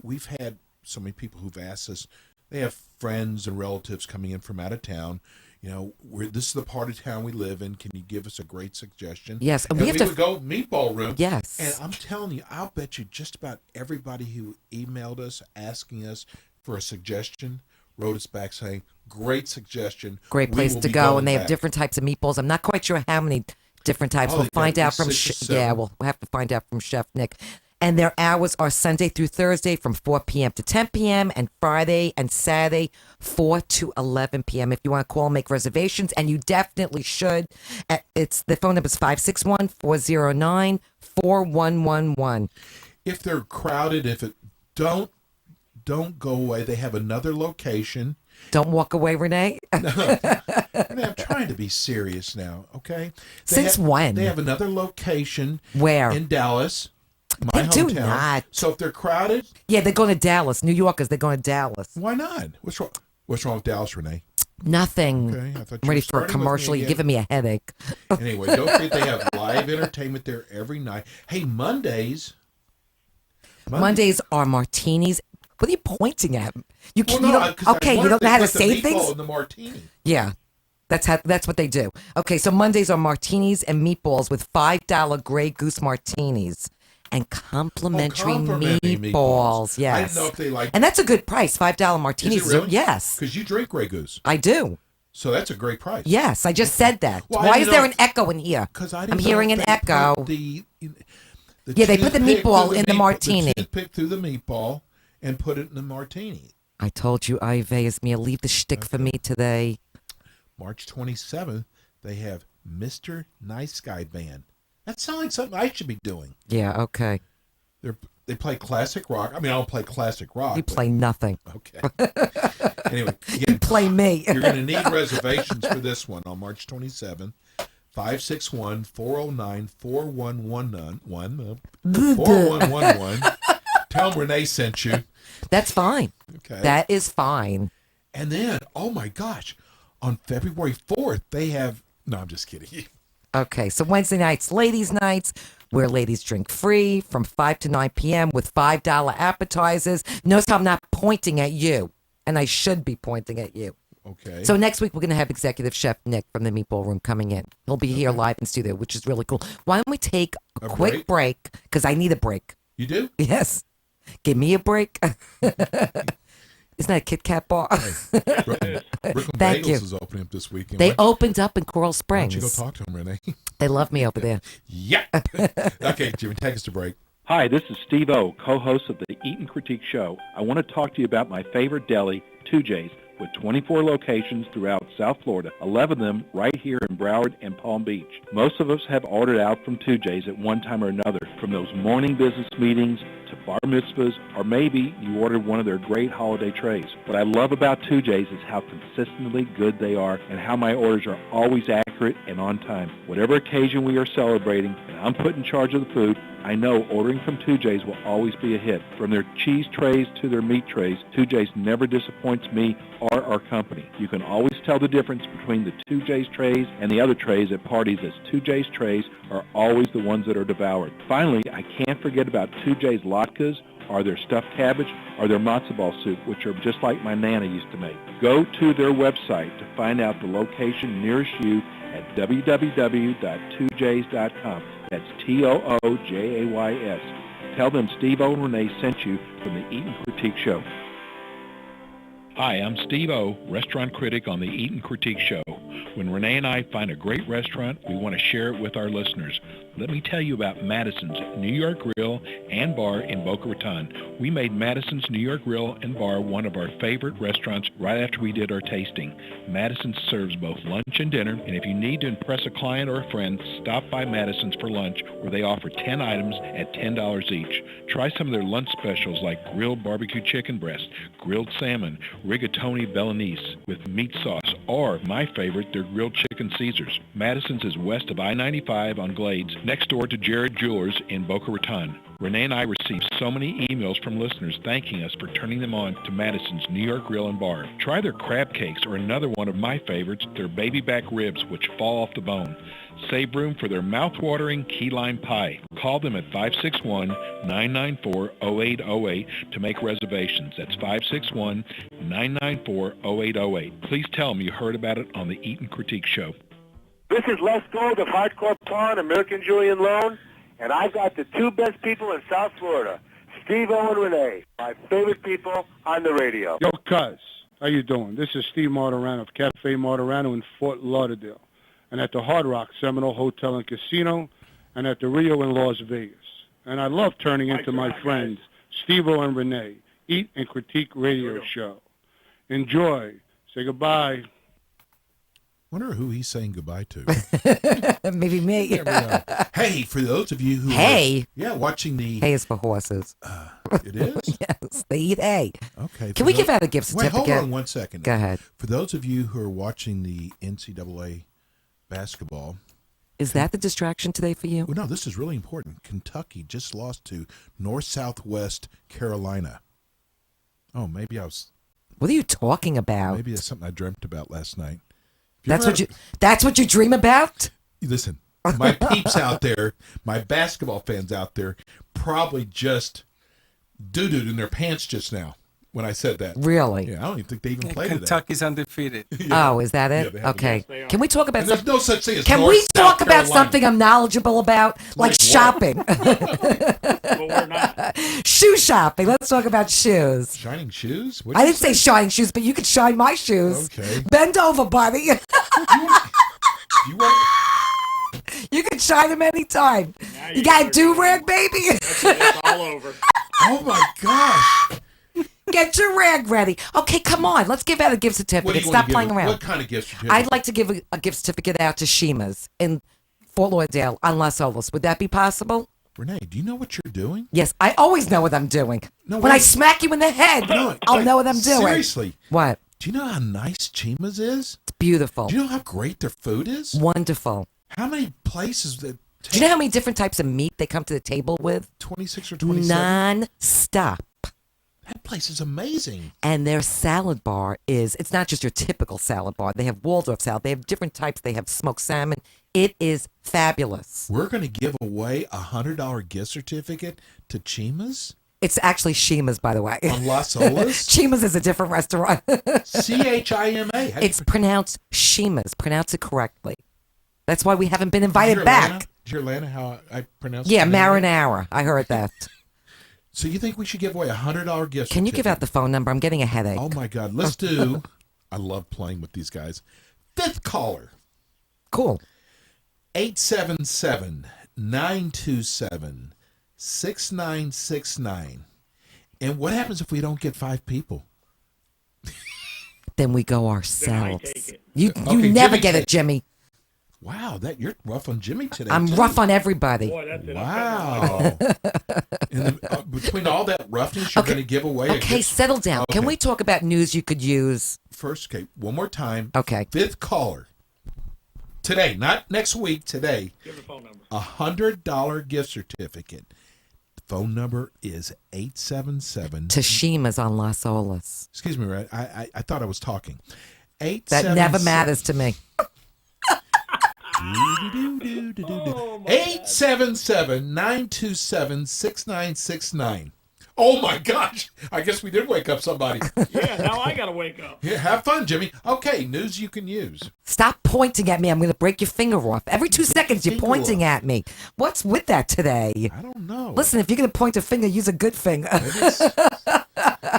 we've had so many people who've asked us. They have friends and relatives coming in from out of town. You know, this is the part of town we live in. Can you give us a great suggestion? Yes, and And we have to- would go Meatball Room. Yes. And I'm telling you, I'll bet you just about everybody who emailed us asking us for a suggestion wrote us back saying, "Great suggestion. Great We place will to be go. going And they have back." different types of meatballs. I'm not quite sure how many different types. Oh, We'll they've got find at out least from 6 or yeah, 7. we'll have to find out from Chef Nick. And their hours are Sunday through Thursday from 4 p.m. to 10 p.m. and Friday and Saturday 4 to 11 p.m. If you want to call and make reservations, and you definitely should. It's the phone number is 561-409-4111. If they're crowded, if it don't go away. They have another location. Don't walk away, Renee. Renee, I'm trying to be serious now, okay? Since when? They have another location. Where? In Dallas, They my do hometown. not. So if they're crowded, Yeah, they're going to Dallas. New Yorkers, they're going to Dallas. why not? What's wrong? What's wrong with Dallas, Renee? Nothing. Okay, I thought I'm you ready were for a starting with me commercial. You're again. giving me a headache. Anyway, don't forget they have live entertainment there every night. Hey, Mondays. Mondays are martinis. What are you pointing at? You Well, can't. no, you don't, 'cause I okay, you wanted don't know to how to put the say meatball things. in the martini. Yeah, that's what they do. Okay, so Mondays are martinis and meatballs with $5 Grey Goose martinis, and complimentary complimentary meatballs. Yes. I didn't know if they like. And that's a good price. $5 martinis. Is it really? Yes. Because you drink Grey Goose, I do. so that's a great price. Yes, I just said that. Well, I Why didn't is there know- an echo in here? Because I'm hearing an echo. The Yeah, they put the toothpick meatball through in the martini. The toothpick through the meatball and put it in the martini. I told you, Ive is me. Leave the shtick for me today. March 27th, they have Mr. Nice Guy Band. That sounds like something I should be doing. Yeah, okay. They play classic rock. I mean, I don't play classic rock. You but- play nothing. Okay. Anyway, You again, play me. you're going to need reservations for this one on March 27th. 561-409-4111. Tell them Renee sent you. That's fine. Okay. That is fine. And then, oh my gosh, on February 4th, they have. No, I'm just kidding. Okay, so Wednesday nights, ladies' nights, where ladies drink free from 5 to 9 p.m. with $5 appetizers. Notice how I'm not pointing at you, and I should be pointing at you. Okay. So next week, we're going to have Executive Chef Nick from the Meatball Room coming in. He'll be here live in studio, which is really cool. Why don't we take a quick break? Because I need a break. You do? Yes. Give me a break. Isn't that a Kit Kat bar? Brooklyn Thank Bagels you. is opening up this weekend. They opened up in Coral Why Springs. don't you go talk to them, Renee? They love me over there. Yeah. Okay, Jimmy, take us to break. Hi, this is Steve O, co-host of the Eat and Critique Show. I want to talk to you about my favorite deli, 2J's, with 24 locations throughout South Florida, 11 of them right here in Broward and Palm Beach. Most of us have ordered out from 2J's at one time or another, from those morning business meetings to bar mitzvahs, or maybe you ordered one of their great holiday trays. What I love about 2J's is how consistently good they are and how my orders are always accurate and on time. Whatever occasion we are celebrating and I'm put in charge of the food, I know ordering from 2J's will always be a hit. From their cheese trays to their meat trays, 2J's never disappoints me or our company. You can always tell the difference between the 2J's trays and the other trays at parties, as 2J's trays are always the ones that are devoured. Finally, I can't forget about 2J's latkes, or their stuffed cabbage, or their matzo ball soup, which are just like my Nana used to make. Go to their website to find out the location nearest you at www.2js.com. That's Toojays. Tell them Steve-O and Renee sent you from the Eat and Critique Show. Hi, I'm Steve O, restaurant critic on the Eat and Critique Show. When Renee and I find a great restaurant, we want to share it with our listeners. Let me tell you about Madison's New York Grill and Bar in Boca Raton. We made Madison's New York Grill and Bar one of our favorite restaurants right after we did our tasting. Madison serves both lunch and dinner, and if you need to impress a client or a friend, stop by Madison's for lunch, where they offer 10 items at $10 each. Try some of their lunch specials like grilled barbecue chicken breast, grilled salmon, rigatoni Bolognese with meat sauce, or, my favorite, their grilled chicken Caesars. Madison's is west of I-95 on Glades, next door to Jared Jewelers in Boca Raton. Renee and I received so many emails from listeners thanking us for turning them on to Madison's New York Grill and Bar. Try their crab cakes, or another one of my favorites, their baby back ribs, which fall off the bone. Save room for their mouth-watering key lime pie. Call them at 561-994-0808 to make reservations. That's 561-994-0808. Please tell them you heard about it on the Eat and Critique Show. This is Les Gold of Hardcore Pawn, American Julian Loan, and I've got the two best people in South Florida, Steve-O and Renee, my favorite people on the radio. Yo, cuz, how you doing? This is Steve Martirano of Cafe Martirano in Fort Lauderdale, and at the Hard Rock Seminole Hotel and Casino, and at the Rio in Las Vegas. And I love turning into my friends, Steve-O and Renee, Eat and Critique Radio Show. Enjoy. Say goodbye. Wonder who he's saying goodbye to. Maybe me. Hey, for those of you who Hay? are watching the Hay is for horses. It is? Yes, they eat hay. Okay. Can we give out a gift certificate? Wait, hold on 1 second. Go ahead. For those of you who are watching the NCAA basketball. Is that the distraction today for you? Well, no, this is really important. Kentucky just lost to North-Southwest Carolina. Oh, maybe I was... What are you talking about? Maybe that's something I dreamt about last night. That's what you dream about? Listen, my peeps out there, my basketball fans out there, probably just doo-dooed in their pants just now. when I said that. Really? Yeah, I don't even think they even played it. Kentucky's undefeated. Oh, is that it? Yeah, they have- Okay. yes, Can we talk about And there's something? no such thing as Can North, we talk South about Carolina. something I'm knowledgeable about, like what? shopping? But we're not. Shoe shopping. Let's talk about shoes. Shining shoes? What'd I you didn't say shine shoes, but you could shine my shoes. Okay. Bend over, buddy. You want? You can shine them anytime. Now You you're got a sure do-rag, baby? It's all over. Oh my gosh! Get your rag ready. Okay, come on. Let's give out a gift What do certificate. you want Stop to playing give? around. What kind of gift certificate? I'd like to give a gift certificate out to Shima's in Fort Lauderdale on Las Olas. Would that be possible? Renee, do you know what you're doing? Yes, I always know what I'm doing. No, when I wait. smack you in the head, No, I'll know what I'm doing. Seriously. What? Do you know how nice Chima's is? It's beautiful. Do you know how great their food is? Wonderful. How many places that Do you know how many different types of meat they come to the table with? 26 or 27? Non-stop. That place is amazing. And their salad bar it's not just your typical salad bar. They have Waldorf salad. They have different types. They have smoked salmon. It is fabulous. We're going to give away a $100 gift certificate to Chima's It's actually Shima's, by the way. on Las Olas. Chima's is a different restaurant. Chima. It's pronounced Shima's. Pronounce it correctly. That's why we haven't been invited back. Did you hear Lana how I pronounce Yeah, it? marinara. I heard that. So you think we should give away a $100 gift certificate? Can you give out the phone number? I'm getting a headache. Oh my God. Let's do, I love playing with these guys. Fifth caller. Cool. 877-927-6969. And what happens if we don't get 5 people? Then we go ourselves. take it. You Okay, never Jimmy get take- it, Jimmy. Wow, you're rough on Jimmy today. I'm too. rough on everybody. Boy, that's it. Wow. Between all that roughness, you're Okay. going to give away a Okay, gift. settle down. Can Okay. we talk about news you could use? First, okay, one more time. Okay. Fifth caller. Today, not next week, today. Give the phone number. $100 gift certificate. The phone number is 877. Tashima's on Las Olas. Excuse me, right? I thought I was talking. That never matters to me. 877-927-6969. Oh my gosh. I guess we did wake up somebody. Yeah, now I got to wake up. Yeah, have fun, Jimmy. Okay, news you can use. Stop pointing at me. I'm going to break your finger off. Every 2 seconds, you're finger pointing off. at me. What's with that today? I don't know. Listen, if you're going to point a finger, use a good finger. I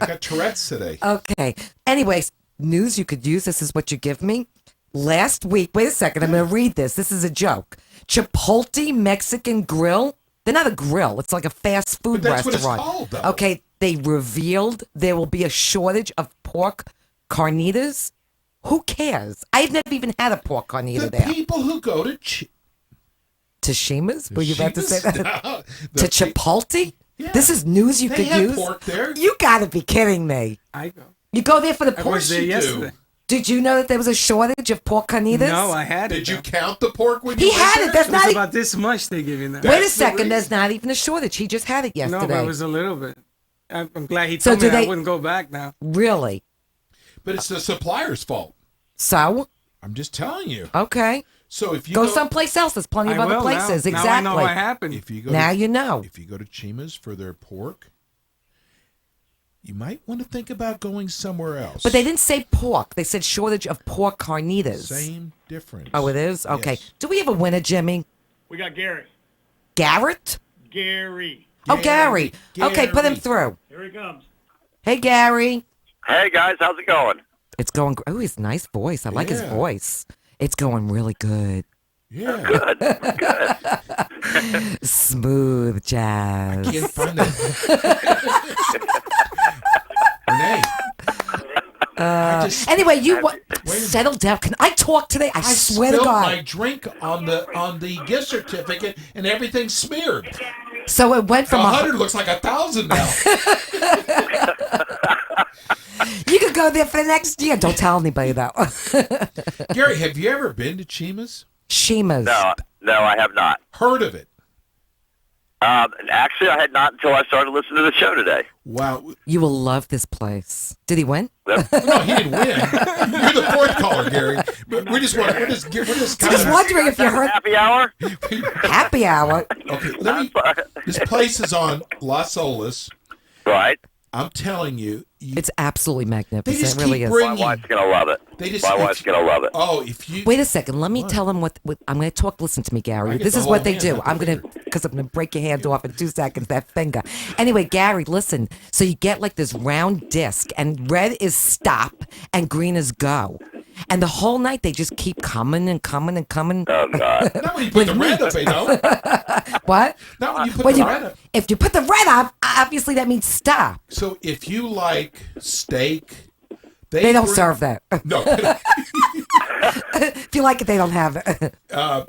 got Tourette's today. Okay. Anyways, news you could use. This is what you give me. Last week, wait a second. I'm going to read this. This is a joke. Chipotle Mexican Grill. They're not a grill. It's like a fast food But that's what it's restaurant. called, though. Okay. They revealed there will be a shortage of pork carnitas. Who cares? I've never even had a pork carnita The there. people who go to Tashima's? Were you about to say that? No, To Chipotle? This is news you They could have use? pork there. You got to be kidding me. I go. You go there for the I pork? was there yesterday. Did you know that there was a shortage of pork carnitas? No, I had it. Did you though. count the pork when He you went had there? it. That's It not was even. about this much they give you now. Wait a That's the second. reason. There's not even a shortage. He just had it No, yesterday. but it was a little bit. I'm glad he So told do me I they- wouldn't go back now. Really? But it's the supplier's fault. So? I'm just telling you. Okay. So if you Go someplace else. There's plenty of I other will places. now. Exactly. Now I know what happened. if you go Now to, you know. if you go to Chima's for their pork, you might want to think about going somewhere else. But they didn't say pork. They said shortage of pork carnitas. Same difference. Oh, it is? Okay. Yes. Do we have a winner, Jimmy? We got Gary. Garrett? Gary. Oh, Gary. Okay, put him Gary. through. Here he comes. Hey, Gary. Hey guys, how's it going? It's going. Oh, he's a nice voice. I like his Yeah. voice. It's going really good. Yeah. Smooth jazz. Can't find that. Renee. I just- Anyway, you Wait a minute. settle down. Can I talk today? I swear to spilled God. my drink on the gift certificate and everything's smeared. So it went from 100 looks like 1,000 now. You could go there for the next year. Don't tell anybody though. Gary, have you ever been to Chima's? Shima's. No, I have not. Heard of it? Actually, I had not until I started listening to the show today. Wow. You will love this place. Did he win? No, he didn't win. You're the fourth caller, Gary. But we're just Just wondering if you heard Happy hour? happy hour. Okay, this place is on Las Olas. Right. I'm telling you, It's absolutely they magnificent. just It really keep is. bringing. My wife's gonna love it. They just, My wife's gonna love it. Oh, if you Wait a second. Let me tell him what I'm going to talk. Listen to me, I Gary. get This the is whole what they hand, do. not the I'm going to, finger. because I'm going to break your hand off in 2 seconds, that finger. Anyway, Gary, listen. So you get like this round disc, and red is stop, and green is go. And the whole night they just keep coming and coming and coming. Oh God. not when you put the red up, What? Not when you put When the you- red up. If you put the red up, obviously that means stop. So if you like steak, They don't bring- serve that. No. If you like it, they don't have it.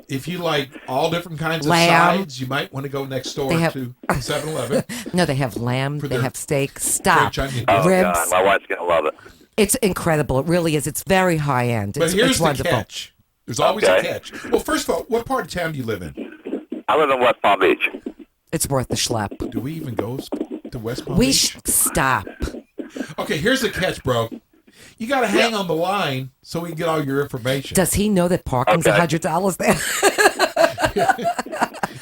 If you like all different kinds Lamb. of sides, you might want to go next door They have- to 7-Eleven. No, they have lamb. For They their have steak. Stop. French onion. Oh Ribs. God, my wife's gonna love it. It's incredible. It really is. It's very high end. But It's, here's it's the wonderful. catch. There's always a Okay. catch. Well, first of all, what part of town do you live in? I live in West Palm Beach. It's worth the schlep. Do we even go to West Palm We Beach? stop. Okay, here's the catch, bro. You got to hang on the line so we can get all your information. Does he know that parking's Okay. $100 there?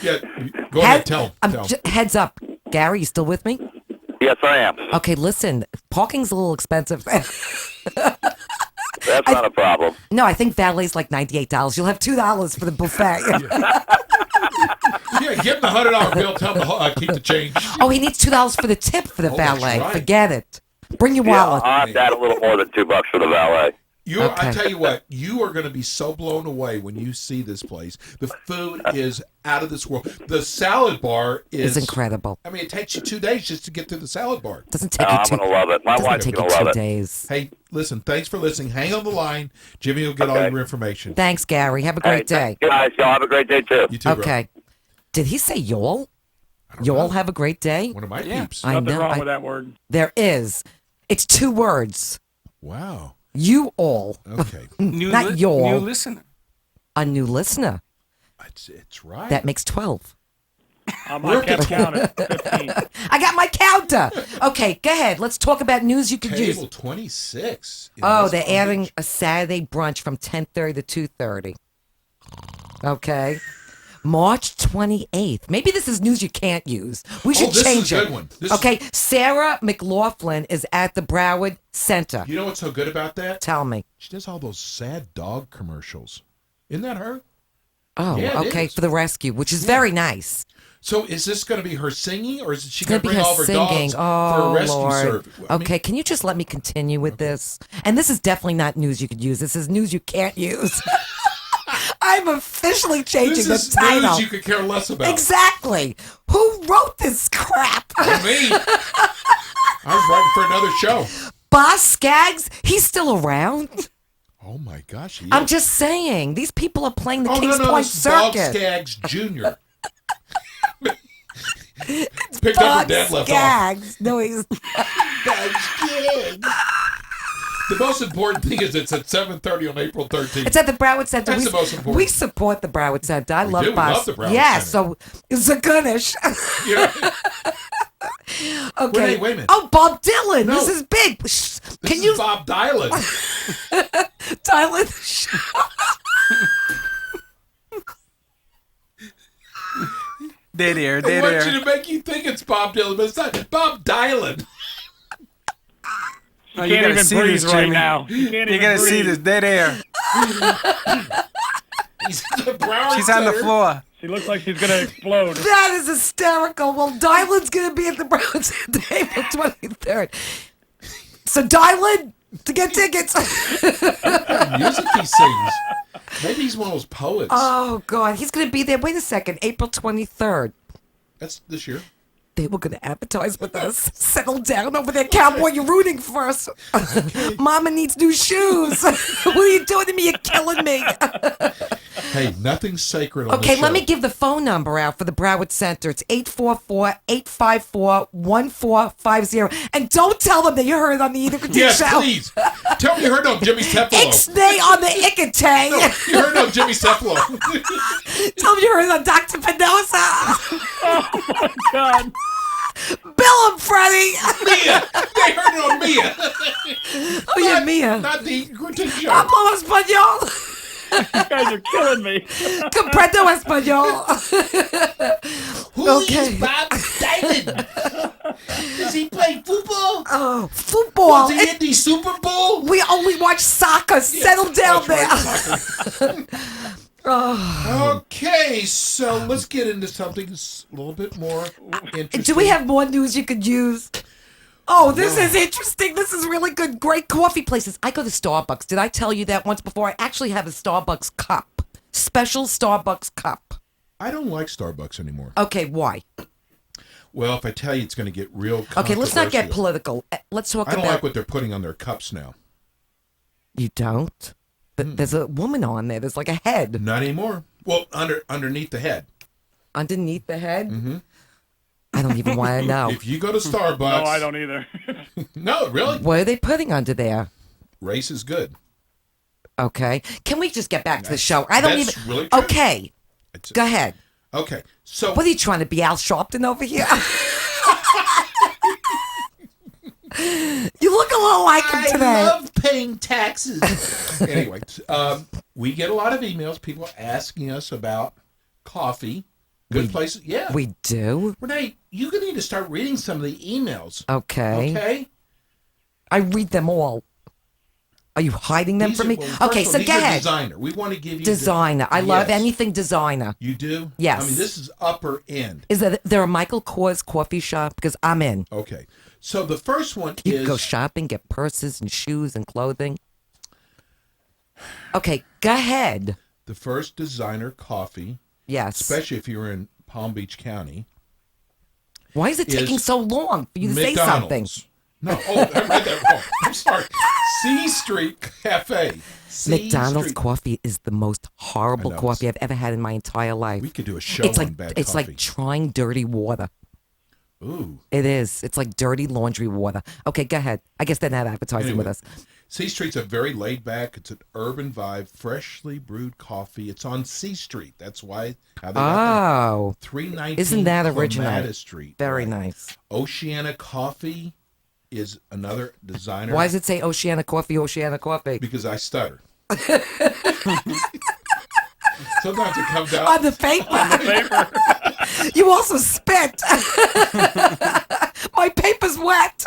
Yeah, go ahead, tell him. Tell him. Heads up, Gary. You still with me? Yes, I am. Okay, listen. Parking's a little expensive. That's not a problem. No, I think valet's like $98. You'll have $2 for the buffet. Yeah, give him the $100 bill. Tell him to keep the change. Oh, he needs $2 for the tip for the Oh, that's valet. right. Forget it. Bring your Yeah, wallet. I'll have to add a little more than $2 for the valet. I Okay. tell you what, you are going to be so blown away when you see this place. The food is out of this world. The salad bar It's is incredible. I mean, it takes you 2 days just to get through the salad bar. Doesn't take Oh, you I'm two. gonna love it. My Doesn't wife's take gonna you love 2 it. days. Hey, listen, thanks for listening. Hang on the line. Jimmy will get all Okay. your information. Thanks, Gary. Have a great day. Guys, y'all have a great day too. You too, bro. Okay. Did he say y'all? Y'all have a great day? One of my Yeah. peeps. I Nothing know. wrong with that word. There is. It's 2 words. Wow. You all. Okay. Not y'all. New listener. A new listener. It's right. That makes 12. I kept counting. 15. I got my counter. Okay, go ahead. Let's talk about news you could Table use. 26. in Oh, West they're Palm adding Beach. a Saturday brunch from 10:30 to 2:30. Okay. March 28th. Maybe this is news you can't use. We should this is change a it. good one. This Okay, Sarah McLaughlin is at the Broward Center. You know what's so good about that? Tell me. She does all those sad dog commercials. Isn't that her? Oh, Yeah, it okay, is. for the rescue, which is very nice. So is this going to be her singing, or is she It's going going to to be bring her all of her singing. dogs Oh, for a rescue Lord. service? I mean, Okay, can you just let me continue with this? And this is definitely not news you could use. This is news you can't use. I'm officially changing this the is title. news you could care less about. Exactly. Who wrote this crap? Me. I was writing for another show. Boss Skaggs, he's still around. Oh my gosh. He I'm is. just saying, these people are playing the Oh, Kings no, Point this is Bob Circuit. Skaggs Jr. Picked up Bob where Dad left off. Skaggs. No, he's Bob Skaggs. The most important thing is it's at 7:30 on April 13th. It's at the Broward Center. That's we, the most important. We support the Broward Center. I love do. We Boss. love the Broward yeah, Center. so Zagunish. Yeah. Okay. Wait a minute. Oh, Bob Dylan. No. This is big. Shh. This Can is you Bob Dylan. Dylan? Dead air, I dead want air. you to make you think it's Bob Dylan, but it's not. Bob Dylan. Oh, You can't gotta even see breathe this, right Jimmy. now. You can't You even gotta see breathe. this dead air. He's in the Broward She's on the Center. floor. She looks like she's gonna explode. That is hysterical. Well, Dylan's going to be at the Broward Center April 23rd. So, Dylan, to get tickets. What music he sings. Maybe he's one of those poets. Oh, God. He's going to be there. Wait a second. April 23rd. That's this year. They were going to advertise with us. Settle down over there, cowboy. You're rooting for us. Mama needs new shoes. What are you doing to me? You're killing me. Hey, nothing's sacred on Okay, this let show. me give the phone number out for the Broward Center. It's 844-854-1450. And don't tell them that you heard it on the Edith Critique Yes, Show. please. Tell me you heard it on Jimmy Tefalo. Ixnay on the Icatay. No, you heard it on Jimmy Tefalo. Tell them you heard it on Dr. Penosa. Oh my God. Bill and Freddie. Mia. They heard it on Mia. Oh, yeah, Mia. Not the Critique Show. Hablo español. You guys are killing me. Comprendo español. Who Okay. is Bob Dylan? Does he play football? Oh, football. Was he in the Super Bowl? We only watch soccer. Settle down there. Okay, so let's get into something a little bit more interesting. Do we have more news you could use? Oh, this is interesting. This is really good. Great coffee places. I go to Starbucks. Did I tell you that once before? I actually have a Starbucks cup. Special Starbucks cup. I don't like Starbucks anymore. Okay, why? Well, if I tell you, it's going to get real Okay, let's not get controversial. political. Let's talk I don't about... like what they're putting on their cups now. You don't? But there's a woman on there. There's like a head. Not anymore. Well, underneath the head. Underneath the head? Mm-hmm. I don't even want to know. If you go to Starbucks... No, I don't either. No, really? What are they putting under there? Race is good. Okay. Can we just get back to the show? I don't that's even... really true. Okay. Go ahead. Okay, so... What are you trying to be, Al Sharpton over here? You look a little like him today. I love paying taxes. Anyway, we get a lot of emails, people asking us about coffee. Good places. Yeah. We do? Renee, you need to start reading some of the emails. Okay. Okay? I read them all. Are you hiding them from me? First Okay, of all, so these go are ahead. Designer. We want to give you... Designer. I love Yes. anything designer. You do? Yes. I mean, this is upper end. Is there a Michael Kors coffee shop? Because I'm in. Okay. So the first one You is... can go shopping, get purses and shoes and clothing. Okay, go ahead. The first designer coffee, Yes. especially if you're in Palm Beach County. Why is it taking is so long for you to say something? McDonald's. No, I read that wrong. I'm sorry. C Street Cafe. C McDonald's Street. coffee is the most horrible I know. coffee I've ever had in my entire life. We could do a show It's on like bad it's coffee. like trying dirty water. Ooh. It is. It's like dirty laundry water. Okay, go ahead. I guess they're not advertising with us. C Street's a very laid back. It's an urban vibe, freshly brewed coffee. It's on C Street. That's why. How they got Oh, 319 isn't that original? Clematis Street. Very Right. nice. Oceana Coffee is another designer. Why does it say Oceana Coffee, Oceana Coffee? Because I stutter. Sometimes it comes out On the paper. You also spit. My paper's wet.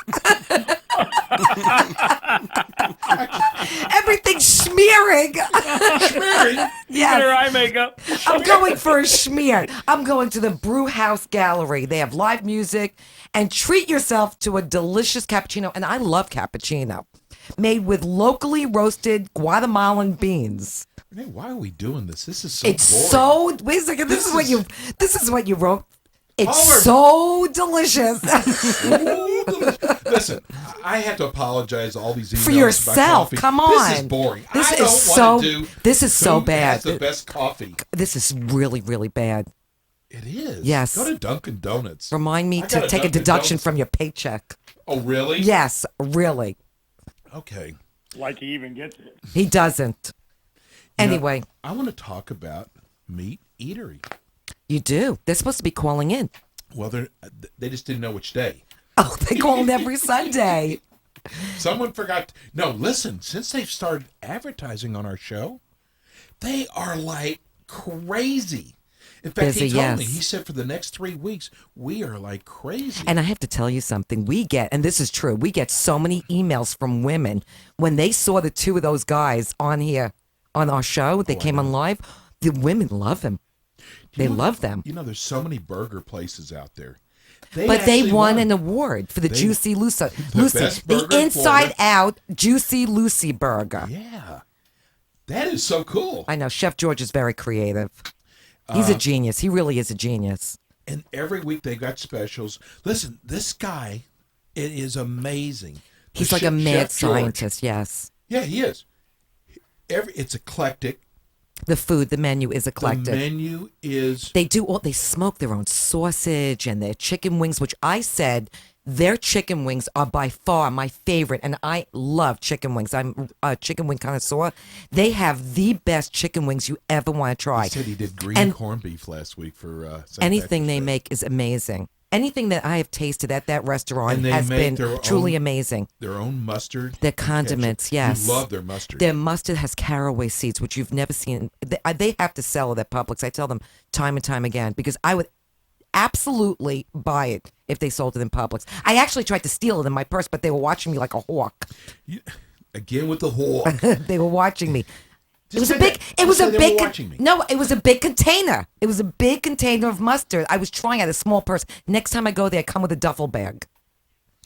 Everything's smearing. Smearing? Yes. Better eye makeup. I'm going for a schmear. I'm going to the Brew House Gallery. They have live music, and treat yourself to a delicious cappuccino. And I love cappuccino, made with locally roasted Guatemalan beans. Renee, why are we doing this? This is so It's boring. so. Wait a second. This is what you wrote. It's Howard. so delicious. Ooh, listen, I have to apologize to all these emails For about yourself. coffee. Come This is on. boring. This I is don't so- want to do this is so who bad. has the best coffee. This is really, really bad. It is. Yes. Go to Dunkin' Donuts. Remind me I to got take a Dunkin' deduction Donuts. from your paycheck. Oh, really? Yes, really. Okay. Like he even gets it. He doesn't. You know, Anyway, I want to talk about Meat Eatery. you do. They're supposed to be calling in. Well, they just didn't know which day. Oh, they call in every Sunday. Someone forgot. No, listen, since they've started advertising on our show, they are like crazy. In fact, Busy, he told me, yes. he said for the next 3 weeks, we are like crazy. And I have to tell you something. We get, and this is true, we get so many emails from women when they saw the two of those guys on here on our show. They came on live. The women love him. They love them. You know, there's so many burger places out there. But they actually won an award for the They- Juicy Lucy, best burger the in Inside Florida. Out Juicy Lucy Burger. Yeah, that is so cool. I know Chef George is very creative. He's a genius. He really is a genius. And every week they got specials. Listen, this guy, it is amazing. He's The like a mad Chef George. scientist. Yes. Yeah, he is. It's eclectic. The food, the menu is The eclectic. menu is They do all. They smoke their own sausage and their chicken wings, which I said their chicken wings are by far my favorite, and I love chicken wings. I'm a chicken wing connoisseur. They have the best chicken wings you ever want to try. He said he did green And corned beef last week for St. anything Patrick's they Day. make is amazing. Anything that I have tasted at that restaurant And they has make been their truly own- amazing. Their own mustard. Their and condiments, ketchup. yes. You love their mustard. Their mustard has caraway seeds, which you've never seen. They have to sell it at Publix. I tell them time and time again because I would absolutely buy it if they sold it in Publix. I actually tried to steal it in my purse, but they were watching me like a hawk. Again with the hawk. They were watching me. It was Just a say big. that. It Just was say a they big. were watching me. No, it was a big container. It was a big container of mustard. I was trying out a small purse. Next time I go there, I come with a duffel bag.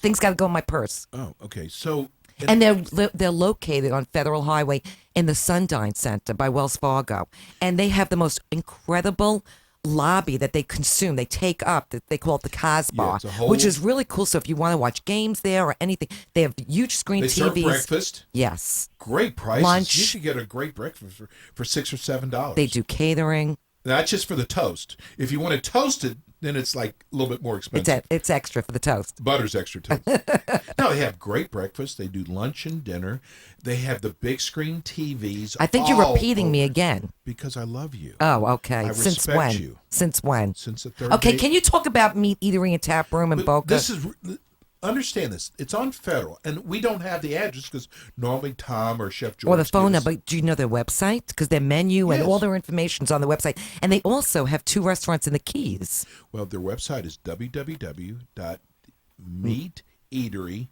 Things got to go in my purse. Oh, okay. So. And they're located on Federal Highway in the Sundine Center by Wells Fargo, and they have the most incredible lobby that they consume. They take up. They call it the Casbah, it's a whole- which is really cool. So if you want to watch games there or anything, they have huge screen They serve TVs. breakfast. Yes. Great prices. Lunch. You should get a great breakfast for $6 or $7. They do catering. That's just for the toast. If you want it toasted, then it's like a little bit more expensive. It's extra for the toast. Butter's extra too. No, they have great breakfast. They do lunch and dinner. They have the big screen TVs. I think you're all repeating me over. again. Because I love you. Oh, okay. I Since respect when? you. Since when? Since the third Okay, date. can you talk about Meat Eatery and Tap Room in Boca? This is understand this. It's on Federal, and we don't have the address because normally Tom or Chef George or the phone give us- number. Do you know their website? Because their menu and Yes. all their information's on the website. And they also have 2 restaurants in the Keys. Well, their website is www.meateatery.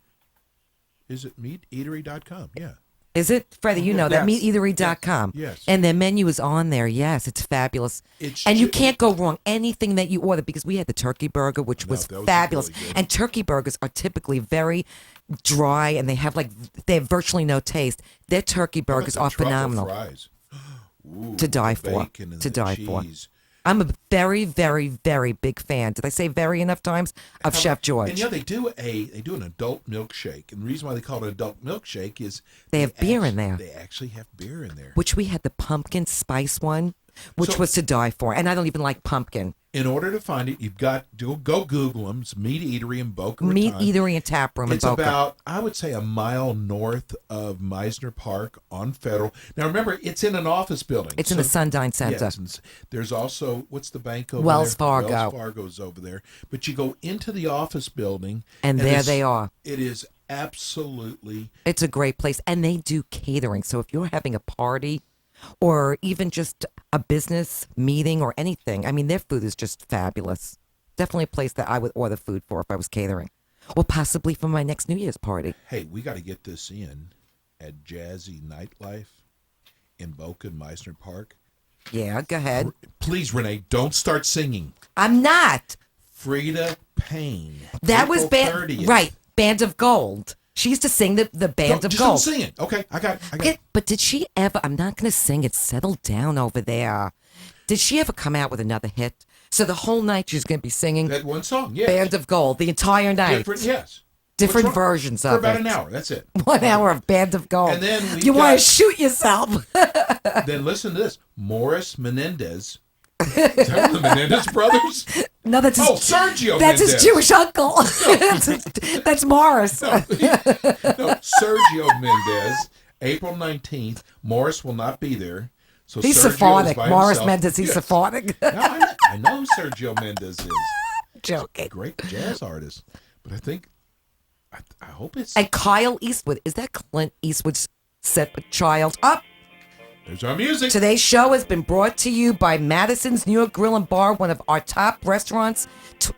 Is it meateatery.com? Yeah. Is it? Freddie, you know that. Yes. Meateatery.com. Yes. And their menu is on there. Yes, it's fabulous. It's and you ju- can't go wrong. Anything that you order, because we had the turkey burger, which was those are fabulous. really good. And turkey burgers are typically very dry, and they have virtually no taste. Their turkey How about burgers the are truffle phenomenal. Fries? Ooh, To die the for. bacon and To the die for. cheese. I'm a very, very, very big fan. Did I say very enough times? Of Chef George. And they do an adult milkshake, and the reason why they call it an adult milkshake is They have beer in there. They actually have beer in there. Which we had the pumpkin spice one, which So- was to die for. And I don't even like pumpkin. In order to find it, you've got to go Google them. It's Meat Eatery in Boca Meat Raton. Eatery and Tap Room in It's Boca. about, I would say, a mile north of Meisner Park on Federal. Now, remember, it's in an office building. It's in the Sundine Center. Yes, and there's also, what's the bank over Wells there? Fargo. Wells Fargo's over there. But you go into the office building. And there it's- they are. It is absolutely... It's a great place. And they do catering. So if you're having a party or even just a business meeting or anything, I mean, their food is just fabulous. Definitely a place that I would order food for if I was catering. Or possibly for my next New Year's party. Hey, we got to get this in at Jazzy Nightlife in Boca and Meisner Park. Yeah, go ahead. Please, Renee, don't start singing. I'm not. Frida Payne. That was April Band 30th. right. Band of Gold. She used to sing the Band No, of just Gold. don't sing it. Okay, I got it. But did she ever? I'm not going to sing it. Settle down over there. Did she ever come out with another hit? So the whole night she's going to be singing that one song. Yes. Band of Gold the entire night. Different, yes. Different What's wrong? versions For of about it. an hour. That's it. 1 hour of Band of Gold. And then you want got- to shoot yourself. Then listen to this. Morris Menendez. Is that the Menendez brothers? No, that's his, Sergio That's Menendez. his Jewish uncle. That's Morris. No, Sergio Mendez. April 19th. Morris will not be there. So He's Sergio is Sephardic. by Morris himself. Mendes, he's Yes. Sephardic. No, I know who Sergio Mendes is. Joking. Great jazz artist. But I think, I hope it's... And Kyle Eastwood. Is that Clint Eastwood's child? Up. There's our music. Today's show has been brought to you by Madison's New York Grill and Bar, one of our top restaurants,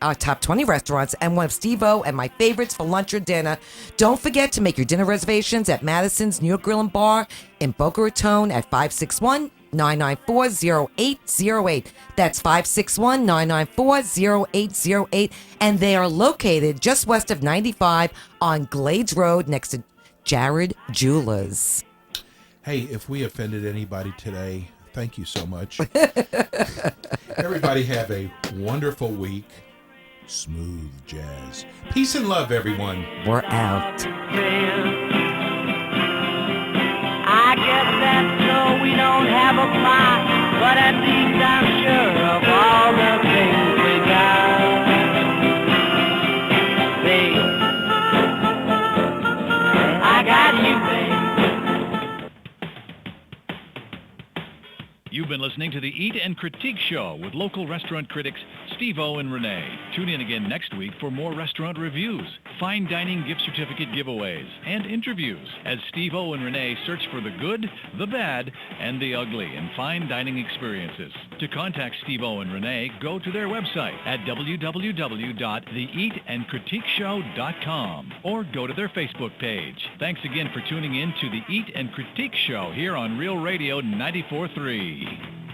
our top 20 restaurants, and one of Steve-O and my favorites for lunch or dinner. Don't forget to make your dinner reservations at Madison's New York Grill and Bar in Boca Raton at 561-994-0808. That's 561-994-0808. And they are located just west of 95 on Glades Road next to Jared Jewelers. Hey, if we offended anybody today, thank you so much. Everybody have a wonderful week. Smooth jazz. Peace and love, everyone. We're out. I guess that's so we don't have a plot, but at least I'm sure of all the things we got. Babe, I got you, babe. You've been listening listening to the Eat and Critique Show with local restaurant critics Steve-O and Renee. Tune in again next week for more restaurant reviews, fine dining gift certificate giveaways, and interviews as Steve-O and Renee search for the good, the bad, and the ugly in fine dining experiences. To contact Steve-O and Renee, go to their website at www.theeatandcritiqueshow.com or go to their Facebook page. Thanks again for tuning in to the Eat and Critique Show here on Real Radio 94.3.